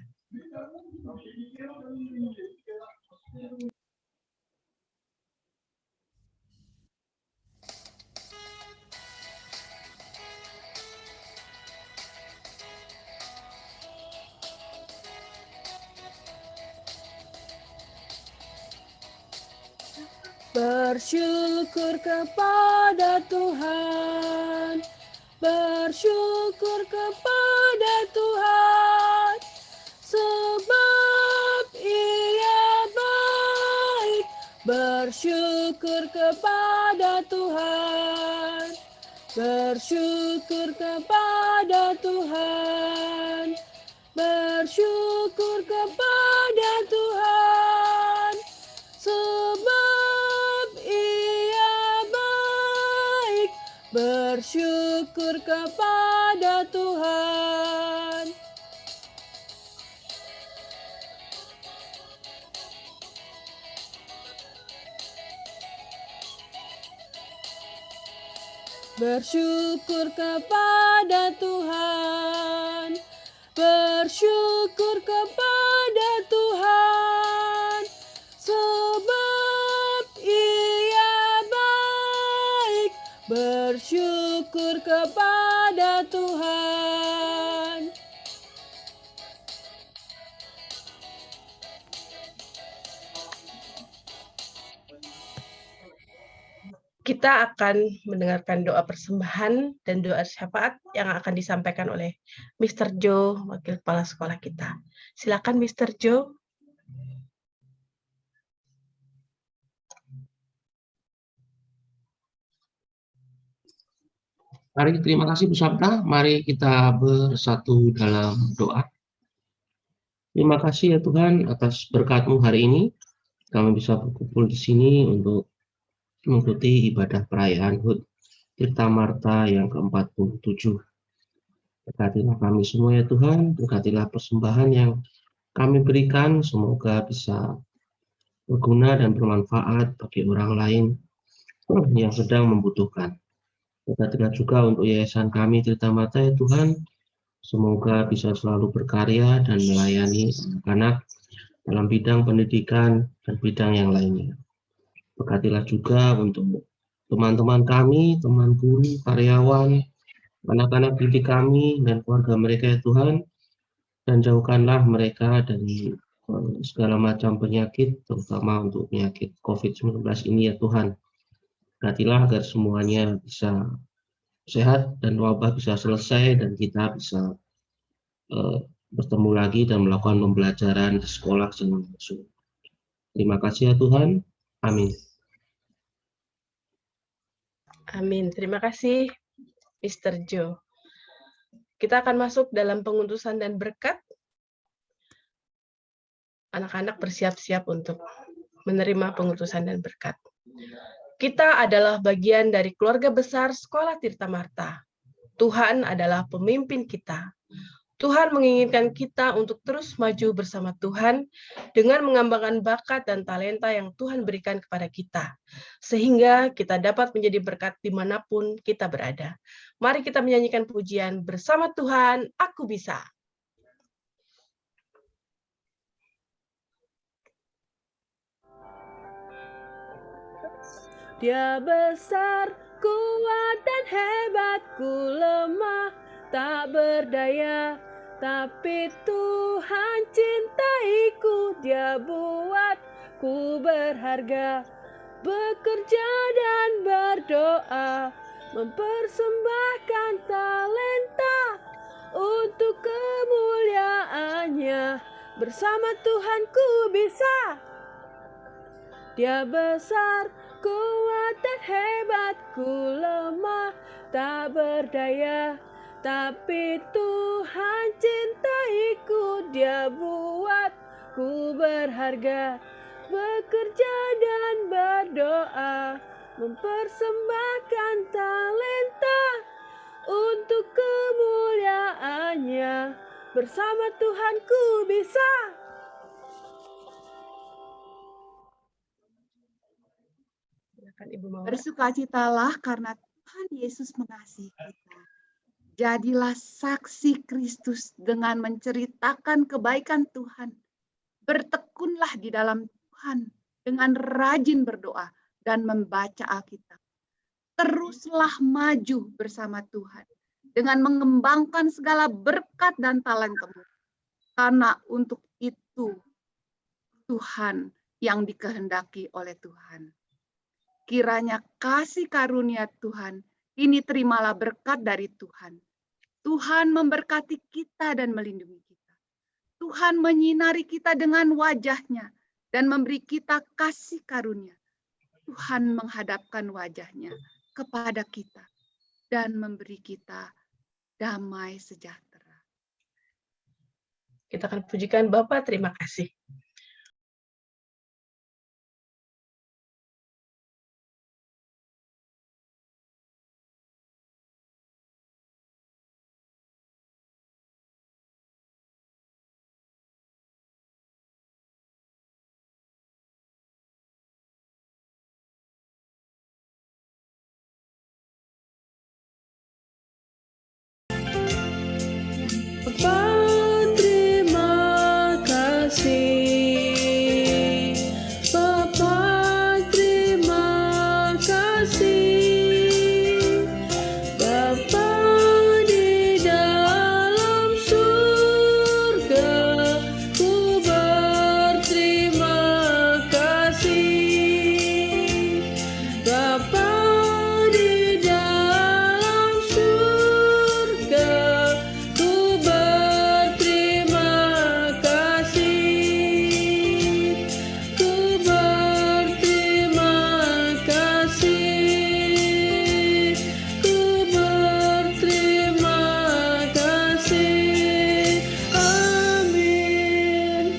S4: Bersyukur kepada Tuhan, bersyukur kepada Tuhan, sebab Ia baik. Bersyukur kepada Tuhan, bersyukur kepada Tuhan, bersyukur kepada Tuhan, sebab Ia baik. Bersyukur kepada Tuhan. Bersyukur kepada Tuhan, bersyukur kepada Tuhan, sebab Ia baik. Bersyukur kepada Tuhan.
S1: Kita akan mendengarkan doa persembahan dan doa syafaat yang akan disampaikan oleh Mr. Joe, wakil kepala sekolah kita. Silakan Mr. Joe.
S12: Mari, terima kasih Bu Sabda. Mari kita bersatu dalam doa. Terima kasih ya Tuhan atas berkat-Mu hari ini. Kami bisa berkumpul di sini untuk mengikuti ibadah perayaan HUT Tirta Marta yang ke-47. Berkatilah kami semua ya Tuhan, berkatilah persembahan yang kami berikan, semoga bisa berguna dan bermanfaat bagi orang lain yang sedang membutuhkan. Berkatilah juga untuk yayasan kami Tirta Marta ya Tuhan, semoga bisa selalu berkarya dan melayani anak-anak dalam bidang pendidikan dan bidang yang lainnya. Berkatilah juga untuk teman-teman kami, teman guru, karyawan, anak-anak didik kami, dan keluarga mereka ya Tuhan, dan jauhkanlah mereka dari segala macam penyakit, terutama untuk penyakit COVID-19 ini ya Tuhan. Berkatilah agar semuanya bisa sehat dan wabah bisa selesai dan kita bisa bertemu lagi dan melakukan pembelajaran di sekolah secara langsung. Terima kasih ya Tuhan. Amin.
S1: Amin. Terima kasih, Mr. Joe. Kita akan masuk dalam pengutusan dan berkat. Anak-anak bersiap-siap untuk menerima pengutusan dan berkat. Kita adalah bagian dari keluarga besar Sekolah Tirta Marta. Tuhan adalah pemimpin kita. Tuhan menginginkan kita untuk terus maju bersama Tuhan dengan mengembangkan bakat dan talenta yang Tuhan berikan kepada kita, sehingga kita dapat menjadi berkat dimanapun kita berada. Mari kita menyanyikan pujian bersama Tuhan, Aku Bisa.
S4: Dia besar, kuat dan hebat, ku lemah, tak berdaya. Tapi Tuhan cintaiku, Dia buatku berharga. Bekerja dan berdoa, mempersembahkan talenta untuk kemuliaannya. Bersama Tuhan ku bisa. Dia besar, kuat dan hebat, ku lemah, tak berdaya. Tapi Tuhan cintaiku, Dia buatku berharga. Bekerja dan berdoa, mempersembahkan talenta untuk kemuliaannya. Bersama Tuhan ku bisa.
S5: Bersukacitalah karena Tuhan Yesus mengasihi kita. Jadilah saksi Kristus dengan menceritakan kebaikan Tuhan. Bertekunlah di dalam Tuhan dengan rajin berdoa dan membaca Alkitab. Teruslah maju bersama Tuhan dengan mengembangkan segala berkat dan talentamu. Karena untuk itu Tuhan yang dikehendaki oleh Tuhan. Kiranya kasih karunia Tuhan ini terimalah berkat dari Tuhan. Tuhan memberkati kita dan melindungi kita. Tuhan menyinari kita dengan wajah-Nya dan memberi kita kasih karunia. Tuhan menghadapkan wajah-Nya kepada kita dan memberi kita damai sejahtera.
S1: Kita akan pujikan Bapa, terima kasih.
S4: Bapa, terima kasih. Bapa, terima kasih. Bapa di dalam surga, ku berterima kasih. Bapa di dalam surga, ku berterima kasih. Ku berterima kasih. Ku berterima kasih. Amin.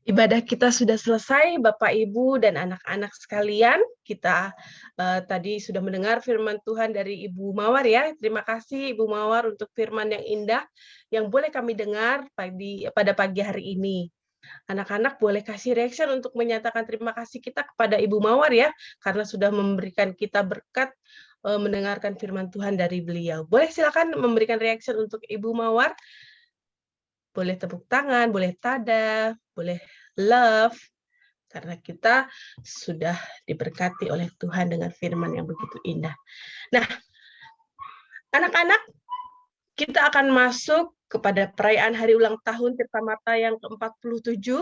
S1: Ibadah kita sudah selesai, Bapak, Ibu, dan anak-anak sekalian. Kita tadi sudah mendengar firman Tuhan dari Ibu Mawar ya. Terima kasih Ibu Mawar untuk firman yang indah yang boleh kami dengar pada pagi hari ini. Anak-anak boleh kasih reaction untuk menyatakan terima kasih kita kepada Ibu Mawar ya, karena sudah memberikan kita berkat mendengarkan firman Tuhan dari beliau. Boleh silakan memberikan reaction untuk Ibu Mawar. Boleh tepuk tangan, boleh tada, boleh love, karena kita sudah diberkati oleh Tuhan dengan firman yang begitu indah. Nah, anak-anak, kita akan masuk kepada perayaan hari ulang tahun Tirta Marta yang ke-47.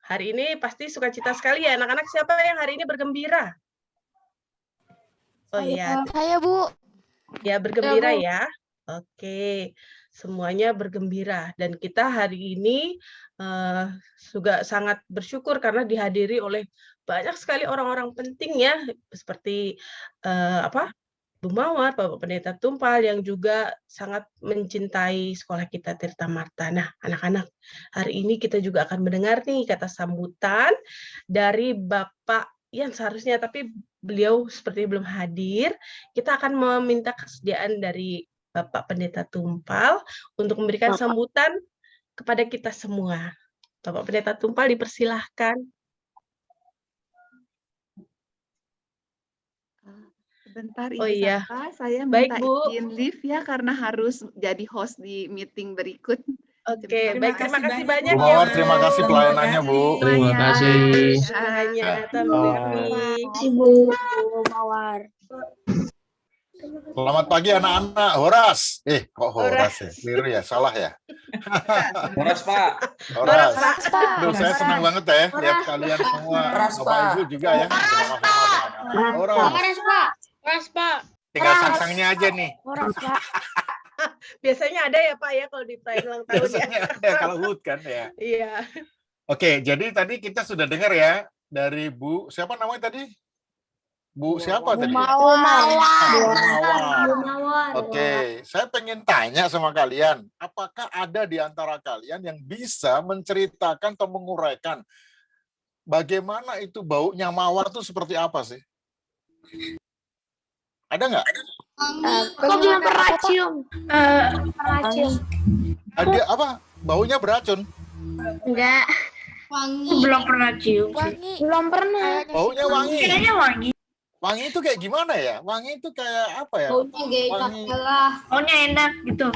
S1: Hari ini pasti sukacita sekali ya anak-anak. Siapa yang hari ini bergembira? Oh iya,
S10: Saya, Bu.
S1: ya bergembira
S11: Bu.
S1: ya. Oke, semuanya bergembira. Dan kita hari ini juga sangat bersyukur karena dihadiri oleh banyak sekali orang-orang penting ya, seperti Bu Mawar, Bapak Pendeta Tumpal yang juga sangat mencintai sekolah kita Tirta Marta. Nah, anak-anak, hari ini kita juga akan mendengar nih kata sambutan dari Bapak yang seharusnya, tapi beliau seperti belum hadir. Kita akan meminta kesediaan dari Bapak Pendeta Tumpal untuk memberikan sambutan kepada kita semua. Bapak Pendeta Tumpal dipersilahkan.
S5: Sebentar
S1: Oh
S5: Ibu
S1: iya.
S5: Sarta, saya
S1: Baik,
S5: minta
S1: Bu.
S5: izin leave ya karena harus jadi host di meeting berikut.
S1: Oke,
S3: Terima
S1: baik. Terima
S3: kasih
S1: kasih
S3: banyak,
S1: banyak
S8: Bu
S1: ya,
S8: Mawar,
S1: Bu.
S8: terima kasih pelayanannya, Bu.
S12: Terima kasih.
S1: Semuanya,
S8: Ya.
S7: Ibu.
S11: Mawar.
S8: Selamat pagi anak-anak. Horas. Kok Horas ya? Keliru ya? Salah ya?
S13: Horas, Pak.
S8: Horas.
S10: Pak.
S8: Aduh, saya senang banget ya lihat kalian semua. Bapak Ibu juga ya. Bersama-sama. Horas.
S11: Pak.
S8: Tinggal sang-sangnya aja nih.
S11: Horas, Pak.
S1: Biasanya ada ya, Pak, ya, kalau di perayaan ulang tahun ya.
S8: Biasanya ada kalau HUT kan ya.
S1: Iya.
S8: Oke, jadi tadi kita sudah dengar ya dari Bu, siapa namanya tadi? Bu siapa tadi?
S11: Mawar.
S8: Oke, saya pengen tanya sama kalian, apakah ada di antara kalian yang bisa menceritakan atau menguraikan bagaimana itu baunya mawar itu seperti apa sih? Ada nggak?
S11: Kok belum pernah cium?
S8: Ada apa? Baunya beracun?
S11: Enggak. Belum pernah cium.
S10: Wangi.
S11: Belum pernah.
S10: Kayaknya
S8: Baunya
S10: sih.
S8: wangi.
S11: Kayaknya wangi.
S8: Wangi itu kayak gimana ya? Wangi itu kayak apa ya? Wangi.
S11: Baunya enak gitu.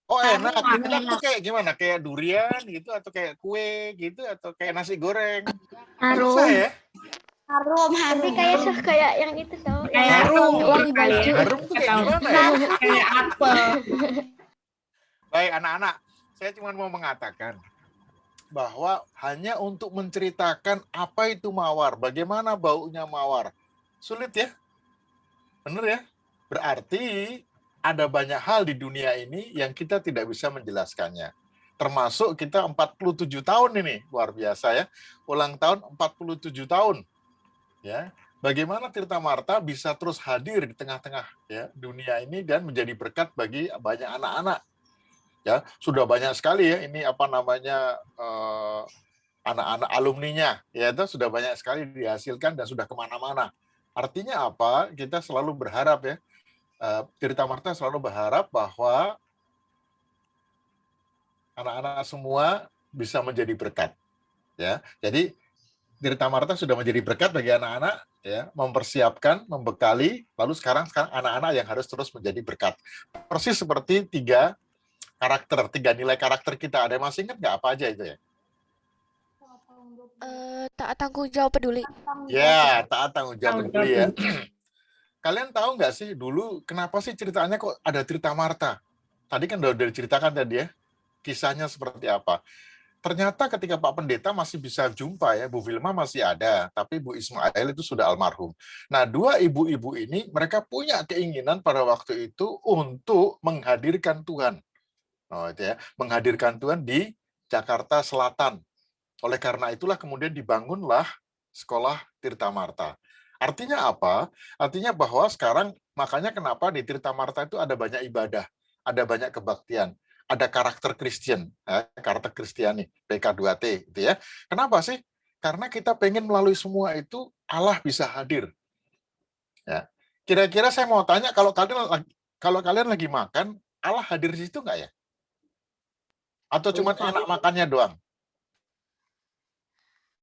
S8: Oh enak. Enak tuh kayak gimana? Kayak durian gitu atau kayak kue gitu atau kayak nasi goreng? Susah ya?
S11: Harum.
S10: Tapi kayak yang itu tau.
S11: Kayak harum.
S10: Wangi baju.
S8: Harum tuh kayak gimana ya?
S11: Kayak apel.
S8: Baik anak-anak, saya cuma mau mengatakan bahwa hanya untuk menceritakan apa itu mawar, bagaimana baunya mawar. Sulit ya? Benar ya? Berarti ada banyak hal di dunia ini yang kita tidak bisa menjelaskannya. Termasuk kita 47 tahun ini, luar biasa ya. Ulang tahun 47 tahun. Ya. Bagaimana Tirta Marta bisa terus hadir di tengah-tengah ya dunia ini dan menjadi berkat bagi banyak anak-anak. Ya, sudah banyak sekali ya ini apa namanya anak-anak alumninya ya itu sudah banyak sekali dihasilkan dan sudah kemana-mana. Artinya apa? Kita selalu berharap ya, Tirta Marta selalu berharap bahwa anak-anak semua bisa menjadi berkat. Ya, jadi Tirta Marta sudah menjadi berkat bagi anak-anak, ya, mempersiapkan, membekali, lalu sekarang anak-anak yang harus terus menjadi berkat. Persis seperti tiga nilai karakter kita. Ada yang masih ingat nggak apa aja itu ya?
S10: Taat, tanggung jawab, peduli.
S8: Ya, taat, tanggung jawab, peduli ya. Kalian tahu nggak sih dulu kenapa sih ceritanya kok ada Tirta Marta? Tadi kan udah diceritakan tadi ya, kisahnya seperti apa. Ternyata ketika Pak Pendeta masih bisa jumpa ya, Bu Vilma masih ada, tapi Bu Ismail itu sudah almarhum. Nah, dua ibu-ibu ini mereka punya keinginan pada waktu itu untuk menghadirkan Tuhan. Oh, itu ya, menghadirkan Tuhan di Jakarta Selatan. Oleh karena itulah kemudian dibangunlah sekolah Tirta Marta. Artinya apa? Artinya bahwa sekarang makanya kenapa di Tirta Marta itu ada banyak ibadah, ada banyak kebaktian, ada karakter Kristen, karakter Kristiani, PK2T, gitu ya. Kenapa sih? Karena kita pengen melalui semua itu Allah bisa hadir. Ya. Kira-kira saya mau tanya kalau kalian lagi makan, Allah hadir di situ nggak ya? Atau cuma enak makannya doang?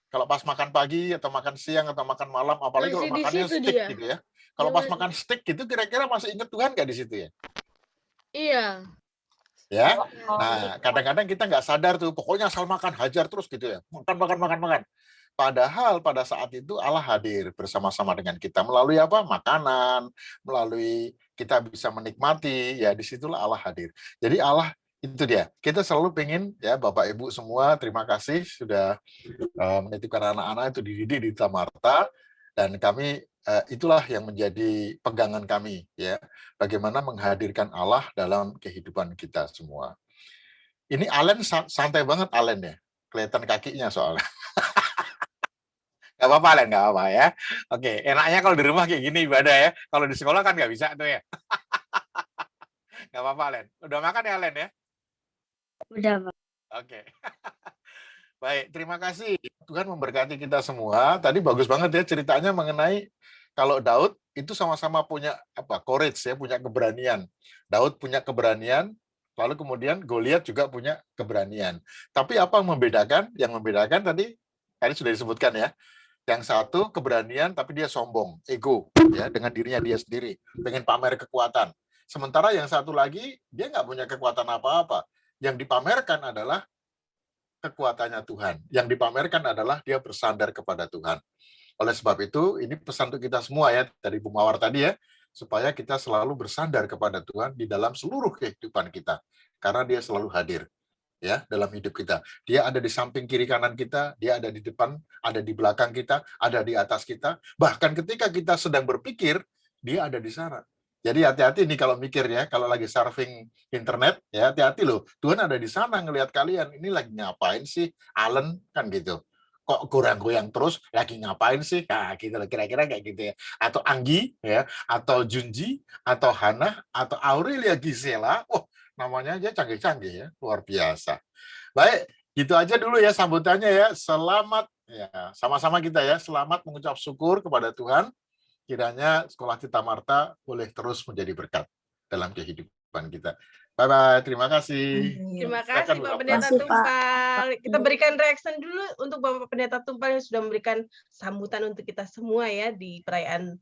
S8: Kalau pas makan pagi atau makan siang atau makan malam, apalagi kalau makannya steak gitu ya. Kalau pas makan steak gitu, kira-kira masih ingat Tuhan nggak di situ ya?
S11: Iya.
S8: Ya, nah kadang-kadang kita nggak sadar tuh, pokoknya asal makan hajar terus gitu ya, makan. Padahal pada saat itu Allah hadir bersama-sama dengan kita melalui apa? Makanan, melalui kita bisa menikmati, ya disitulah Allah hadir. Jadi Allah Itu dia. Kita selalu pengen ya Bapak Ibu semua, terima kasih sudah menitipkan anak-anak itu dididik di Tamarta, dan kami itulah yang menjadi pegangan kami ya. Bagaimana menghadirkan Allah dalam kehidupan kita semua. Ini Allen santai banget Allen ya. Kelihatan kakinya soalnya. Gak apa-apa Allen, gak apa-apa ya. Oke, enaknya kalau di rumah kayak gini ibadah ya. Kalau di sekolah kan nggak bisa tuh ya. Gak apa-apa Allen. Udah makan ya Allen ya?
S7: Udah, Pak.
S8: Oke. Baik, terima kasih. Tuhan memberkati kita semua. Tadi bagus banget ya ceritanya mengenai kalau Daud itu sama-sama punya courage ya, punya keberanian. Daud punya keberanian, lalu kemudian Goliat juga punya keberanian. Tapi apa yang membedakan? Yang membedakan tadi sudah disebutkan ya. Yang satu keberanian tapi dia sombong, ego ya, dengan dirinya dia sendiri, pengen pamer kekuatan. Sementara yang satu lagi dia nggak punya kekuatan apa-apa. Yang dipamerkan adalah kekuatannya Tuhan. Yang dipamerkan adalah dia bersandar kepada Tuhan. Oleh sebab itu, ini pesan untuk kita semua ya, dari Bu Mawar tadi ya, supaya kita selalu bersandar kepada Tuhan di dalam seluruh kehidupan kita. Karena dia selalu hadir ya dalam hidup kita. Dia ada di samping kiri kanan kita, dia ada di depan, ada di belakang kita, ada di atas kita. Bahkan ketika kita sedang berpikir, dia ada di sana. Jadi hati-hati nih kalau mikir ya, kalau lagi surfing internet, ya hati-hati loh. Tuhan ada di sana ngelihat kalian. Ini lagi ngapain sih? Allen kan gitu. Kok goyang-goyang terus? Lagi ngapain sih? Nah, gitu loh, kira-kira kayak gitu ya. Atau Anggi, ya, atau Junji, atau Hana, atau Aurelia Gisela. Oh, namanya aja canggih-canggih ya, luar biasa. Baik, gitu aja dulu ya sambutannya ya. Selamat ya, sama-sama kita ya. Selamat mengucap syukur kepada Tuhan. Kiranya Sekolah Tita Marta boleh terus menjadi berkat dalam kehidupan kita. Bye-bye, terima kasih.
S1: Terima kasih Pak Pendeta Tumpal. Kita berikan reaction dulu untuk Bapak Pendeta Tumpal yang sudah memberikan sambutan untuk kita semua ya di perayaan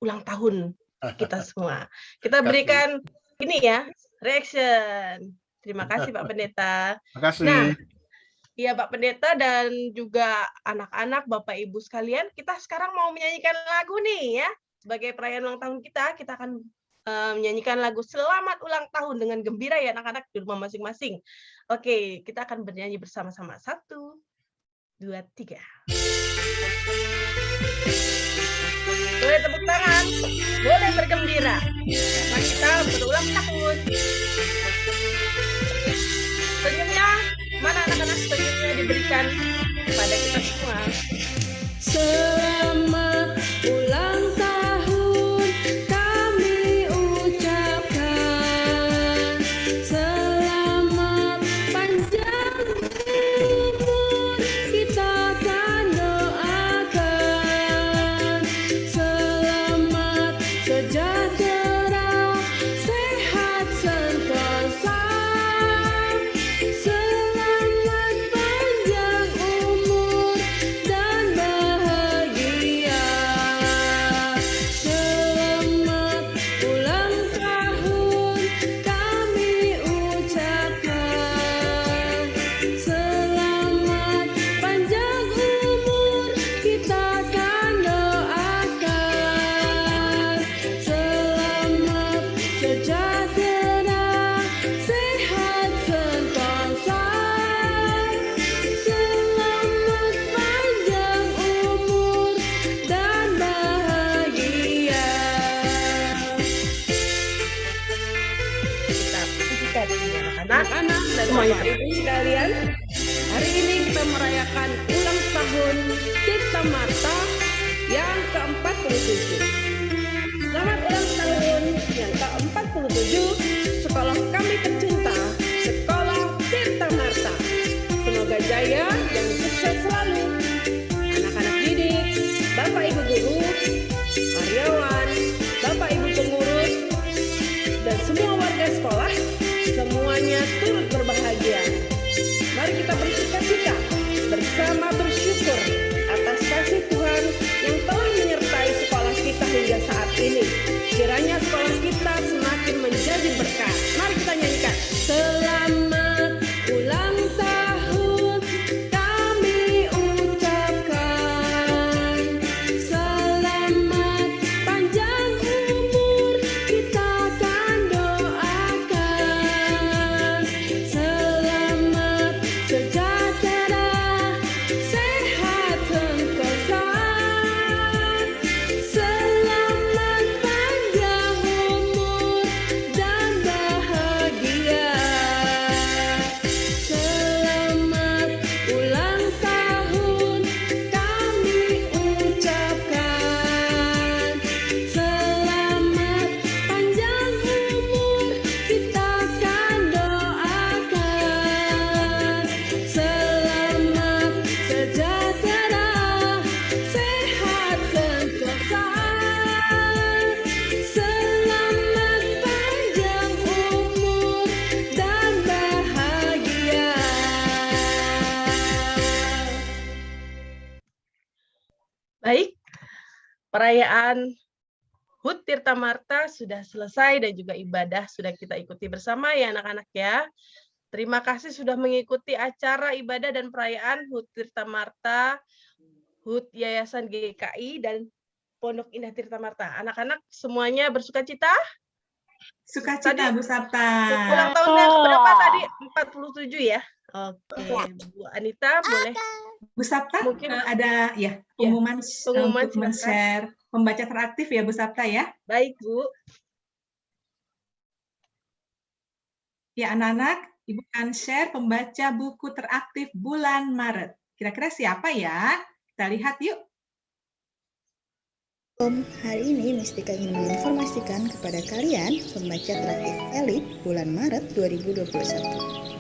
S1: ulang tahun kita semua. Kita berikan ini ya, reaction. Terima kasih Pak Pendeta.
S8: Terima kasih.
S1: Nah, ya Pak Pendeta dan juga anak-anak, Bapak Ibu sekalian, kita sekarang mau menyanyikan lagu nih ya. Sebagai perayaan ulang tahun kita akan menyanyikan lagu Selamat Ulang Tahun dengan gembira ya anak-anak di rumah masing-masing. Oke, kita akan bernyanyi bersama-sama. 1, 2, 3. Boleh tepuk tangan, boleh bergembira. Karena kita berulang tahun. Senyumnya, mana anak-anak senyumnya diberikan kepada kita semua.
S4: Selamat ulang tahun kami ucapkan, selamat panjang umur kita akan doakan, selamat sejahtera sehat sentosa, selamat panjang umur dan bahagia.
S1: Baik, perayaan HUT Tirta Marta sudah selesai dan juga ibadah sudah kita ikuti bersama ya anak-anak ya. Terima kasih sudah mengikuti acara ibadah dan perayaan HUT Tirta Marta, HUT Yayasan GKI dan Pondok Indah Tirta Marta. Anak-anak semuanya bersuka cita?
S3: Sukacita, Bu Sabta.
S1: Ulang tahun yang berapa tadi? 47 ya? Oke, Bu Anita boleh.
S3: Bu Sabta,
S1: Mungkin
S3: ada ya pengumuman,
S1: pengumuman,
S3: untuk men-share pembaca teraktif ya Bu Sabta ya.
S1: Baik, Bu.
S3: Ya anak-anak, Ibu akan share pembaca buku teraktif bulan Maret. Kira-kira siapa ya? Kita lihat yuk.
S14: Hari ini Mistika ingin menginformasikan kepada kalian pembaca teraktif elit bulan Maret 2021.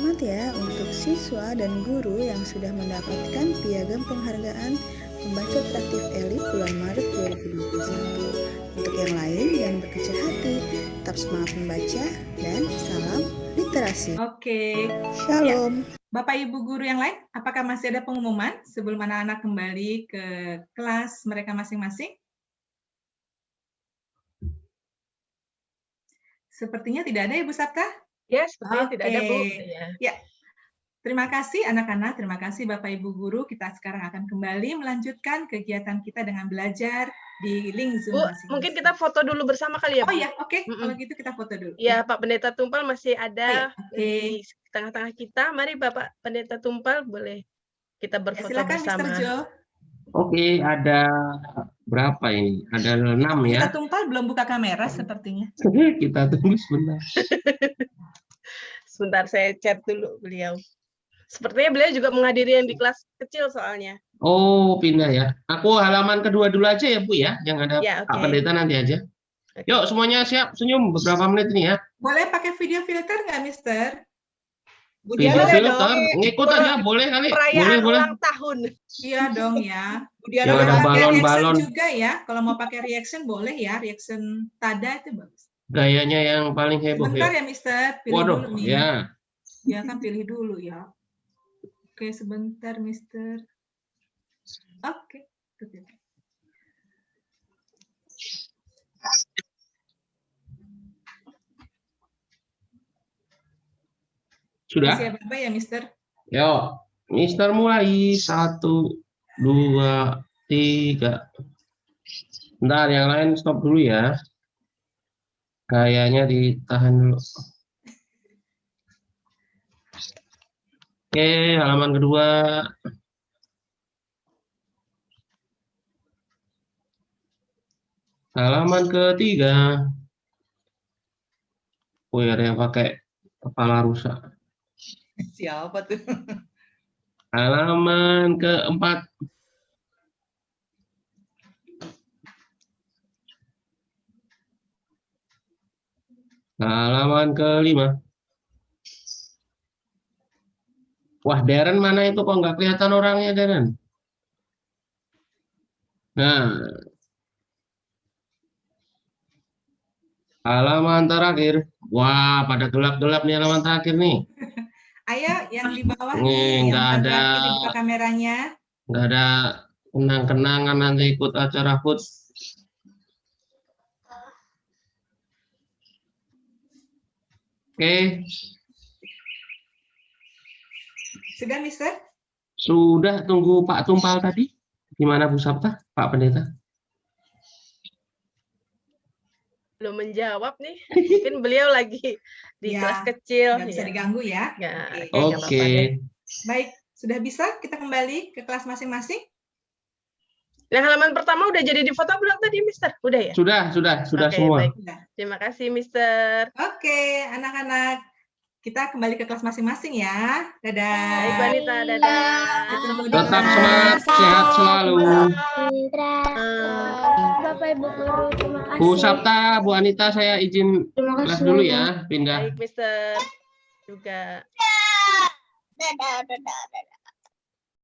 S14: Selamat ya untuk siswa dan guru yang sudah mendapatkan piagam penghargaan pembaca teraktif elit bulan Maret 2021. Untuk yang lain jangan berkecil hati, tetap semangat membaca dan salam literasi.
S3: Oke.
S14: Shalom.
S3: Ya. Bapak Ibu guru yang lain, apakah masih ada pengumuman sebelum anak-anak kembali ke kelas mereka masing-masing? Sepertinya tidak ada ya Bu Sabta?
S1: Ya, sepertinya tidak ada Bu.
S3: Ya. Terima kasih anak-anak, terima kasih Bapak Ibu guru. Kita sekarang akan kembali melanjutkan kegiatan kita dengan belajar di link Zoom
S1: Bu,
S3: masing-masing.
S1: mungkin kita foto dulu bersama kali ya, Bu?
S3: Oh ya, oke. Kalau gitu kita foto dulu.
S1: Ya, Pak Pendeta Tumpal masih ada
S3: di
S1: tengah-tengah kita. Mari Bapak Pendeta Tumpal boleh kita berfoto
S3: silakan,
S1: bersama.
S3: Mr. Jo.
S12: Oke, ada berapa ini? Ada 6 ya.
S3: Kita Tumpal belum buka kamera sepertinya.
S12: Kita tunggu sebentar.
S1: Sebentar, saya chat dulu beliau. Sepertinya beliau juga menghadiri yang di kelas kecil soalnya.
S12: Oh, pindah ya. Aku halaman kedua dulu aja ya, Bu ya. Yang ada
S1: Ya,
S12: Pak Pendeta nanti aja. Yuk, semuanya siap senyum beberapa menit ini ya.
S3: Boleh pakai video filter nggak, Mister?
S12: Video filter, ngikut aja, boleh kali.
S1: Perayaan
S12: Boleh.
S1: ulang tahun.
S3: Iya dong ya.
S12: Yang ada balon-balon
S3: juga ya. Kalau mau pakai reaction boleh ya. Reaction tada itu bagus.
S12: gayanya yang paling heboh.
S3: Sebentar
S12: ya,
S3: Mister. Pilih
S12: waduh,
S3: dulu nih.
S12: ya.
S3: Ya kan pilih dulu ya. Oke, sebentar Mister. Oke.
S12: Sudah?
S3: Siap apa ya, Mister?
S12: Yo, Mister mulai 1, 2, 3. Bentar, yang lain stop dulu ya. Gayanya ditahan dulu. Oke, halaman kedua. Halaman ketiga. Oh, ada yang pakai kepala rusa.
S3: Siapa tuh?
S12: Halaman keempat. Halaman kelima. Wah, Darren mana itu kok nggak kelihatan orangnya, Darren? Nah, halaman terakhir. Wah, pada gelap-gelap nih halaman terakhir nih.
S3: Ayo, yang di bawah
S12: Nih,
S3: nih,
S12: nggak
S3: yang
S12: ada,
S3: terakhir dibuka kameranya.
S12: nggak ada kenang-kenangan nanti ikut acara HUT. Oke,
S3: Sudah, Mister?
S12: sudah. Tunggu Pak Tumpal tadi. Gimana Bu Sabta, Pak Pendeta?
S1: Belum menjawab nih. Mungkin beliau lagi di
S3: Ya,
S1: kelas kecil.
S3: nggak bisa
S1: ya.
S3: diganggu ya.
S1: Nggak,
S3: Oke.
S1: nggak apa-apa deh.
S3: Baik, sudah bisa kita kembali ke kelas masing-masing?
S1: Nah, halaman pertama udah jadi di foto belum tadi, Mister? Udah ya?
S12: Sudah
S1: Oke,
S12: semua.
S1: baik. Terima kasih, Mister.
S3: Oke, anak-anak. Kita kembali ke kelas masing-masing ya. Dadah.
S1: Baik, Bu Anita. Dadah.
S3: Ketemu di
S12: Tetap
S3: kelas.
S12: semangat, sehat selalu.
S7: Bapak Ibu guru, terima kasih.
S12: Bu Sabta, Bu Anita, saya izin
S7: Terima
S12: kelas
S7: kasih,
S12: dulu
S7: Bu.
S12: ya, pindah.
S1: Baik, Mister. Juga.
S7: Dadah.